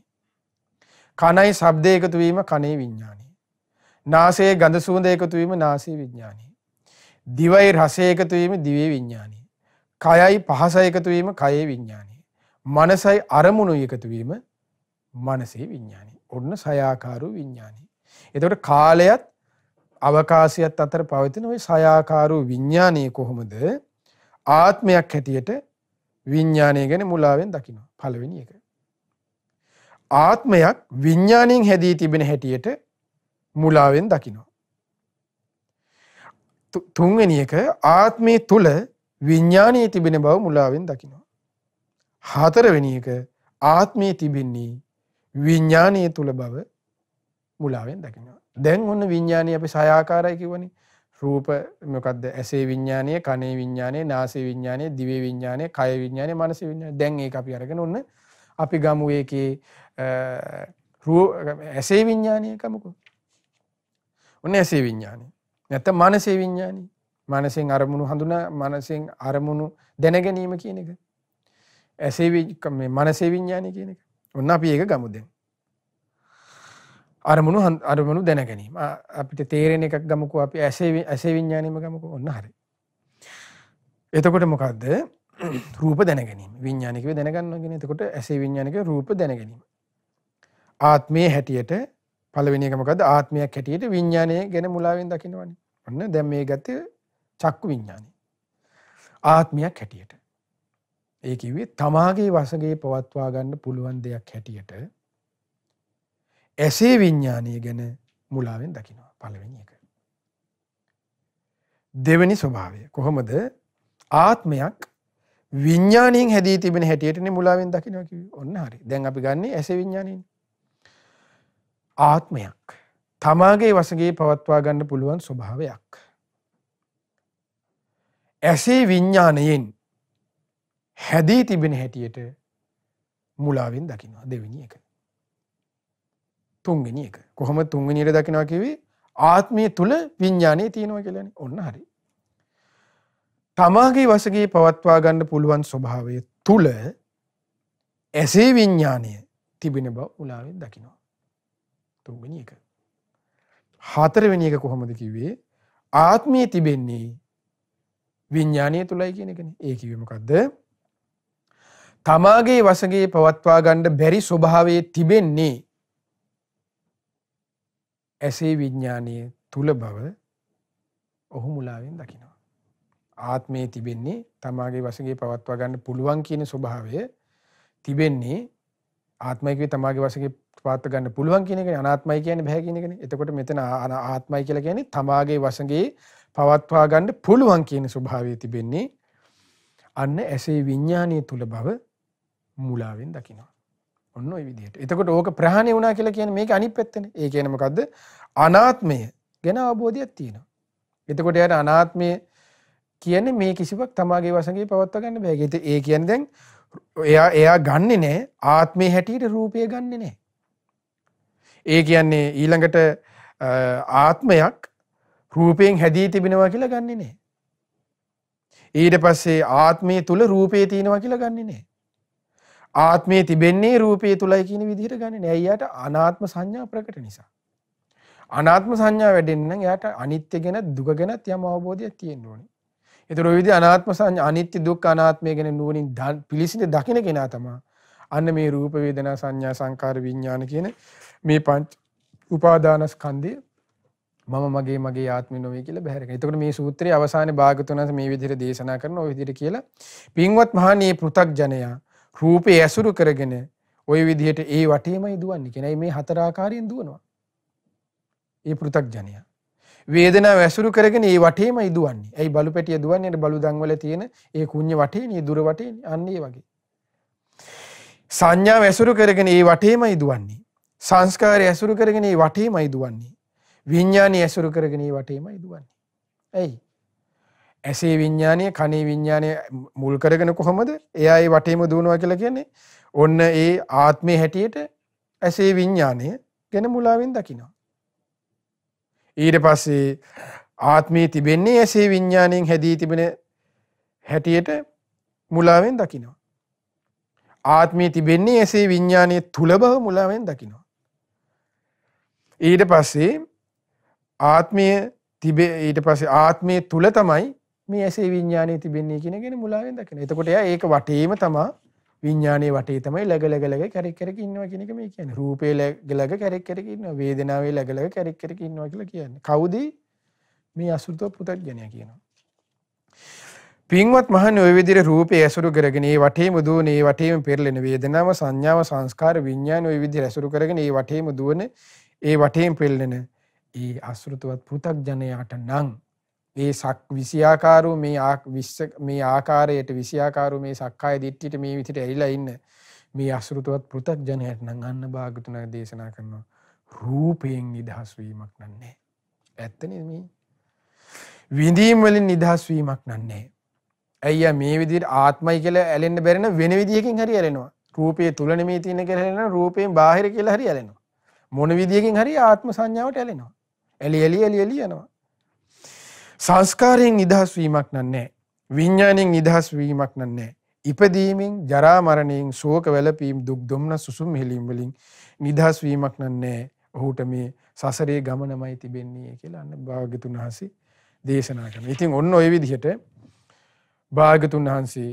කනයි ශබ්දය එකතු වීම කනේ විඥානය. නාසයේ ගඳ සුවඳ එකතු වීම නාසයේ විඥානය. දිවයි රසය එකතු වීම දිවේ විඥානය. කයයි පහසයි එකතු වීම කයේ විඥානය. මනසයි අරමුණු එකතු වීම මනසේ විඥානය. ඔන්න සයාකාරෝ විඥානය. එතකොට කාලයත් අවකාශයත් අතර පවතින ওই සයාකාරෝ විඥානය කොහොමද ආත්මයක් හැටියට විඥානය ගැන මුලාවෙන් දකිනවා. පළවෙනි එක. ආත්මයක් විඥාණයෙන් හැදී තිබෙන හැටියට මුලාවෙන් දකිනවා. තුන්වෙනි එක ආත්මයේ තුල විඥානයේ තිබෙන බව මුලාවෙන් දකිනවා. හතරවෙනි එක ආත්මයේ තිබෙන්නේ විඥානයේ තුල බව මුලාවෙන් දකිනවා. දැන් ඔන්න විඥානය අපි සයාකාරයි කියවනේ. රූප මොකද්ද? ඇසේ විඥානය, කනේ විඥානය, නාසයේ විඥානය, දිවේ විඥානය, කය විඥානය, මනසේ විඥානය. දැන් ඒක අපි අරගෙන ඔන්න අපි ගමු ඒකේ ඇසේ විඥානය ගමුකෝ. ඔන්න ඇසේ විඥානය. නැත්නම් මනසේ විඥානය. මනසෙන් අරමුණු හඳුනා මනසෙන් අරමුණු දැන ගැනීම කියන එක. ඇසේ මේ මනසේ විඥානය කියන එක. ඔන්න අපි ඒක ගමු දැන්. අරමුණු දැන ගැනීම. අපිට තේරෙන එකක් ගමුකෝ අපි ඇසේ විඥානයම ගමුකෝ. ඔන්න හරි. එතකොට මොකද්ද? රූප දැන ගැනීම. විඥානිකව දැන ගන්නවා කියන්නේ. එතකොට ඇසේ විඥානික රූප දැන ගැනීම. ආත්මයේ හැටියට පළවෙනි එක මොකද්ද? ආත්මයක් හැටියට විඥානය ගැන මුලාවෙන් දකින්නවනේ. ඔන්න දැන් මේ ගත්තේ චක්කු විඥානය. ආත්මයක් හැටියට. ඒ කිව්වේ තමාගේ වශයෙන් පවත්වා ගන්න පුළුවන් දෙයක් හැටියට ඇසේ විඥානය ගැන මුලාවෙන් දකිනවා. පළවෙනි එක. දෙවෙනි ස්වභාවය කොහොමද? ආත්මයක් විඥාණයෙන් හැදී තිබෙන හැටියටනේ මුලාවෙන් දකිනවා කිව්වේ. ඔන්න හරි. දැන් අපි ගන්නේ ඇසේ විඥානයෙන්. ආත්මයක් තමාගේ වශයෙන් පවත්වා ගන්න පුළුවන් ස්වභාවයක්. ඇසේ විඥාණයෙන් හැදී තිබෙන හැටියට මුලාවෙන් දකිනවා. දෙවෙනි එක. තුන්වෙනි එක. කොහොමද තුන්වෙනියට දකිනවා කිව්වේ? ආත්මය තුල විඥානය තියෙනවා කියලානේ. ඔන්න හරි. තමාගේ වශයෙන් පවත්වා ගන්න පුළුවන් ස්වභාවය තුල ඇසේ විඥානය තිබෙන බව මුලාවෙන් දකිනවා. තුන්වෙනි එක. හතරවෙනි එක කොහොමද කිව්වේ? ආත්මය තිබෙන්නේ විඥානය තුලයි කියන එකනේ. ඒ කිව්වේ මොකද්ද? තමාගේ වශයෙන් පවත්වා ගන්න බැරි ස්වභාවයේ තිබෙන්නේ ඇසේ විඥානය තුල බව ඔහු මුලාවෙන් දකිනවා. ආත්මයේ තිබෙන්නේ තමාගේ වශයෙන් පවත්වා ගන්න පුළුවන් කියන ස්වභාවය තිබෙන්නේ ආත්මය කිව්වේ තමාගේ වශයෙන් පවත්වා ගන්න පුළුවන් කියන එකනේ. අනාත්මයි කියන්නේ බෑ කියන එකනේ. එතකොට මෙතන ආත්මයි කියලා කියන්නේ තමාගේ වශයෙන් පවත්වා ගන්න පුළුවන් කියන ස්වභාවය තිබෙන්නේ අන්න ඇසේ විඥානය තුල බව මුලාවෙන් දකිනවා. ඔන්න ඔය විදිහට. එතකොට ඕක ප්‍රහාණය වුණා කියලා කියන්නේ මේක අනිත් පැත්තනේ. ඒ කියන්නේ මොකද්ද? අනාත්මය ගැන අවබෝධයක් තියෙනවා. එතකොට යාට අනාත්මය කියන්නේ මේ කිසිවක් තමාගේ වශයෙන් පවත්වා ගන්න බෑ. ඒ කියන්නේ දැන් එයා ගන්නෙ නෑ ආත්මේ හැටියට රූපය ගන්නෙ නෑ. ඒ කියන්නේ ඊළඟට ආත්මයක් රූපයෙන් හැදී තිබෙනවා කියලා ගන්නෙ නෑ. ඊට පස්සේ ආත්මය තුල රූපේ තියෙනවා කියලා ගන්නෙ නෑ. ආත්මය තිබෙන්නේ රූපේ තුලයි කියන විදිහට ගන්නෙ නෑ. එයාට අනාත්ම සංඥා ප්‍රකට නිසා. අනාත්ම සංඥා වැඩෙන්න නම් එයාට අනිත්‍ය ගැන දුක ගැනත් යම් අවබෝධයක් තියෙන්න ඕනේ. ඒතර ඔය විදිහ අනාත්ම සංඥා අනිත්‍ය දුක්ඛ අනාත්මය ගැන නුවණින් පිළිසිඳ දකින කෙනා තමයි අන්න මේ රූප වේදනා සංඥා සංකාර විඥාන කියන මේ පංච උපාදානස්කන්ධය මම මගේ ආත්මය නොවේ කියලා බැහැර කරනවා. එතකොට මේ සූත්‍රයේ අවසානයේ භාගතුනස මේ විදිහට දේශනා කරන ඔය විදිහට කියලා පින්වත් මහණී පෘථග්ජනයා රූපේ ඇසුරු කරගෙන ඔය විදිහට ඒ වටේමයි දුවන්නේ. කියනයි මේ හතර ආකාරයෙන් දුවනවා. ඒ පෘථග්ජනයා වේදනාව ඇසුරු කරගෙන ඒ වටේමයි දුවන්නේ. ඇයි බලු පැටිය දුවන්නේ? බලු දන් වල තියෙන ඒ කුඤ්ඤ වටේනේ, දුර වටේනේ. අන්න ඒ වගේ. සංඥාව ඇසුරු කරගෙන ඒ වටේමයි දුවන්නේ. සංස්කාරය ඇසුරු කරගෙන ඒ වටේමයි දුවන්නේ. විඥානය ඇසුරු කරගෙන ඒ වටේමයි දුවන්නේ. ඇයි? ඇසේ විඥානය, කනේ විඥානය මුල් කරගෙන කොහොමද එයා ඒ වටේම දුවනවා කියලා කියන්නේ? ඔන්න ඒ ආත්මේ හැටියට ඇසේ විඥානය ගැන මුලාවෙන් දකිනවා. ඊට පස්සේ ආත්මේ තිබෙන්නේ ඇසේ විඥාණයෙන් හැදී තිබෙන හැටියට මුලාවෙන් දකිනවා. ආත්මේ තිබෙන්නේ ඇසේ විඥානයේ තුල බව මුලාවෙන් දකිනවා. ඊට පස්සේ ආත්මයේ තුල තමයි මේ ඇසේ විඥානයේ තිබෙන්නේ කියන එක මුලාවෙන් දකිනවා. එතකොට එයා ඒක වටේම තමයි විඥානයේ වටේ තමයි läග කැරක් කැරක ඉන්නවා කියන එක මේ කියන්නේ. රූපේ läග කැරක් කැරක ඉන්නවා. වේදනාවේ läග කැරක් කැරක ඉන්නවා කියලා කියන්නේ. කවුද මේ අසුතව පුතග්ජනයා කියනවා. පින්වත් මහණේ ඔය විදිහට රූපේ ඇසුරු කරගෙන ඒ වටේම දුවන ඒ වටේම පෙරලෙන වේදනාව සංඥාව සංස්කාර විඥාන ඔය විදිහට ඇසුරු කරගෙන ඒ වටේම දුවන ඒ වටේම පෙරලෙන ඒ අසුතවත් පුතග්ජනයාට නම් ඒ විෂයාකාරෝ මේ ආකාරයට විෂයාකාරෝ මේ සක්කාය දිට්ඨියට මේ විදිහට ඇලිලා ඉන්න මේ අසුරුතවත් පෘථග්ජනයට නම් අන්න භාගතුනා දේශනා කරනවා රූපයෙන් නිදහස් වීමක් නන්නේ. ඇත්තනේ මේ විඳීම් වලින් නිදහස් වීමක් නන්නේ. අයියා මේ විදිහට ආත්මයි කියලා ඇලෙන්න බැරි නම් වෙන විදිහකින් හරි ඇලෙනවා. රූපයේ තුල නෙමෙයි තියෙන කියලා ඇලෙනවා. රූපයෙන් බාහිර කියලා හරි ඇලෙනවා. මොන විදිහකින් හරි ආත්ම සංඥාවට ඇලෙනවා. එලි යනවා. සංස්කාරයෙන් නිදහස් වීමක් නන්නේ. විඥාණයෙන් නිදහස් වීමක් නන්නේ. ඉපදීමෙන් ජරා මරණයෙන් ශෝක වැළපීම් දුක් දුම්නස් සුසුම් හිලීම් වලින් නිදහස් වීමක් නන්නේ. ඔහුට මේ සසරේ ගමනමයි තිබෙන්නේ කියලා අන්න භාග්‍යතුන් වහන්සේ දේශනා කරනවා. ඉතින් ඔන්න ඔය විදිහට භාග්‍යතුන් වහන්සේ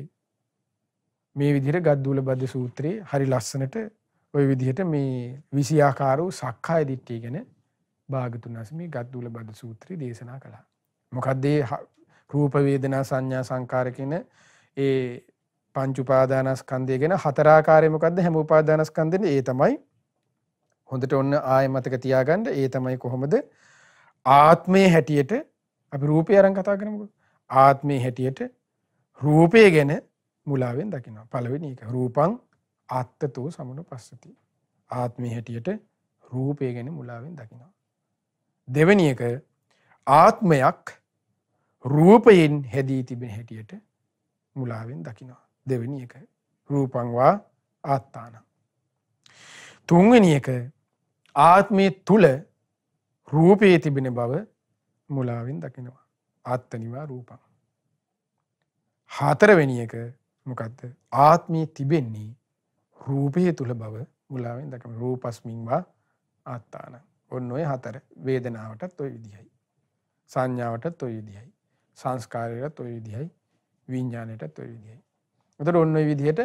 මේ විදිහට ගද්දුල බද්ද සූත්‍රයේ හරි ලස්සනට ඔය විදිහට මේ විෂයාකාරෝ සක්කාය දිට්ඨිය ගැන භාග්‍යතුන් වහන්සේ මේ ගද්දුල බද්ද සූත්‍රය දේශනා කළා. මොකද රූප වේදනා සංඥා සංකාර කියන ඒ පංච උපාදානස්කන්ධය ගැන හතර ආකාරය මොකද්ද? හැම උපාදානස්කන්ධෙම ඒ තමයි. හොඳට ඔන්න ආයෙ මතක තියාගන්න. ඒ තමයි කොහොමද ආත්මයේ හැටියට අපි රූපය අරන් කතා කරමුකෝ. ආත්මයේ හැටියට රූපය ගැන මුලාවෙන් දකිනවා. පළවෙනි එක රූපං ආත්තතෝ සමනුපස්සති. ආත්මයේ හැටියට රූපය ගැන මුලාවෙන් දකිනවා. දෙවෙනි එක ආත්මයක් රූපයෙන් හැදී තිබෙන හැටියට මුලාවෙන් දකිනවා. දෙවෙනි එක රූපං වා ආත්තාන. තුන්වෙනි එක ආත්මයේ තුල රූපයේ තිබෙන බව මුලාවෙන් දකිනවා. ආත්තනිවා රූපං. හතරවෙනි එක මොකද්ද? ආත්මයේ තිබෙන්නේ රූපයේ තුල බව මුලාවෙන් දකිනවා. රූපස්මින් වා ආත්තාන. ඔන්න ඔය හතර. වේදනාවටත් ඔය විදිහයි. සංඥාවටත් ඔය විදිහයි. සංස්කාරයටත් ඔය විදිහයි. විඥාණයටත් ඔය විදිහයි. උතර ඔන්න ඔය විදිහට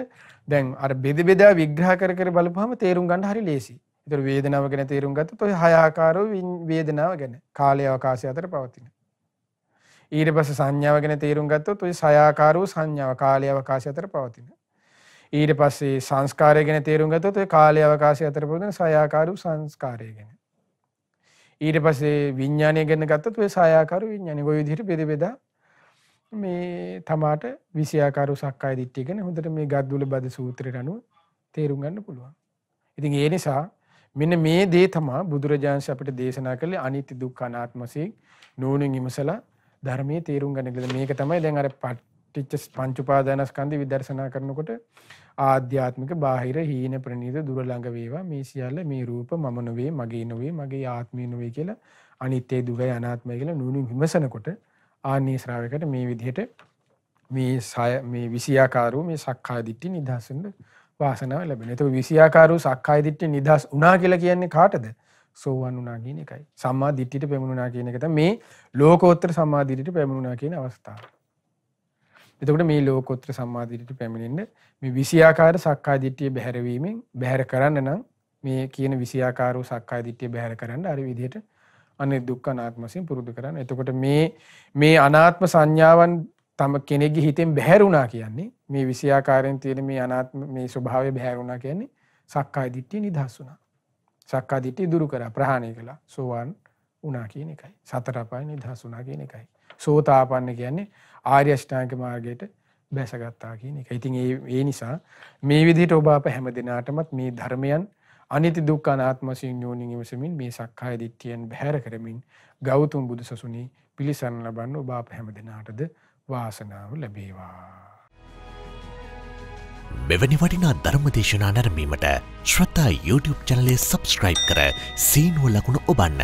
දැන් අර බෙදා විග්‍රහ කර බලපුවම තේරුම් ගන්න හරි ලේසි. ඒතර වේදනාව ගැන තේරුම් ගත්තොත් ඔය හය ආකාරෝ වේදනාව ගැන කාලය අවකාශය අතර පවතින. ඊට පස්සේ සංඥාව ගැන තේරුම් ගත්තොත් ඔය සය ආකාරෝ සංඥාව කාලය අවකාශය අතර පවතින. ඊට පස්සේ සංස්කාරය ගැන තේරුම් ගත්තොත් ඔය කාලය අවකාශය අතර පවතින සය ආකාරෝ සංස්කාරය ගැන. ඊට පස්සේ විඥානය ගැන ගත්තොත් ඔය සය ආකාරෝ විඥානය. ඔය විදිහට බෙදා මේ තමාට විෂයාකාරෝ සක්කාය දිට්ඨිය ගැන හොඳට මේ ගද්දුල බද සූත්‍රයට අනුව තේරුම් ගන්න පුළුවන්. ඉතින් ඒ නිසා මෙන්න මේ දේ තමයි බුදුරජාණන් අපිට දේශනා කළේ අනිත්‍ය දුක්ඛ අනාත්ම වශයෙන් නෝනින් විමසලා ධර්මයේ තේරුම් ගන්න කියලා. මේක තමයි දැන් අර පටිච්ච පංච උපාදානස්කන්ධ විදර්ශනා කරනකොට ආධ්‍යාත්මික බාහිර හීන ප්‍රනීත දුර ළඟ වේවා මේ සියල්ල මේ රූප මම නොවේ මගේ නොවේ මගේ ආත්මය නොවේ කියලා අනිත්‍ය දුකයි අනාත්මයි කියලා නෝනින් විමසනකොට ආනී ශ්‍රාවකයට මේ විදිහට මේ විෂයාකාරෝ මේ සක්කාය දිට්ඨි නිදහස් වෙන්න වාසනාව ලැබෙනවා. ඒක විෂයාකාරෝ සක්කාය දිට්ඨි නිදහස් වුණා කියලා කියන්නේ කාටද? සෝවන් වුණා කියන එකයි. සම්මා දිට්ඨියට පැමුණුණා කියන එක තමයි මේ ලෝකෝත්තර සම්මා දිට්ඨියට පැමුණුණා කියන අවස්ථාව. එතකොට මේ ලෝකෝත්තර සම්මා දිට්ඨියට පැමිණෙන්න මේ විෂයාකාර සක්කාය දිට්ඨිය බැහැර කරන්න නම් මේ කියන විෂයාකාරෝ සක්කාය දිට්ඨිය බැහැර කරන්න අර විදිහට අනිදුක්ඛ අනාත්ම වශයෙන් පුරුදු කරන්න. එතකොට මේ අනාත්ම සංඥාවන් තම කෙනෙක්ගේ හිතෙන් බැහැරුණා කියන්නේ මේ විෂයාකාරයෙන් තියෙන මේ අනාත්ම මේ ස්වභාවය බැහැරුණා කියන්නේ සක්කාය දිට්ඨිය නිදහස් වුණා. සක්කාය දිට්ඨිය දුරු කරා ප්‍රහාණය කළා. සෝවාන් වුණා කියන එකයි. සතර අපාය නිදහස් වුණා කියන එකයි. සෝතාපන්න කියන්නේ ආර්ය අෂ්ටාංග මාර්ගයට බැසගත්තා කියන එක. ඉතින් ඒ නිසා මේ විදිහට ඔබ අප හැම දිනාටමත් මේ ධර්මයන් අනිත්‍ය දුක්ඛ අනාත්ම වශයෙන් ඥෝනින් ඉවසමින් මේ සක්කාය දිට්ඨියෙන් බැහැර කරමින් ගෞතම බුදුසසුනේ පිළිසරණ ලබන්න ඔබ අප හැම දිනාටද වාසනාව ලැබේවා. මෙවැනි වටිනා ධර්ම දේශනා නැරඹීමට ශ්‍රද්ධා YouTube චැනලය සබ්ස්ක්‍රයිබ් කර සීනුව ලකුණ ඔබන්න.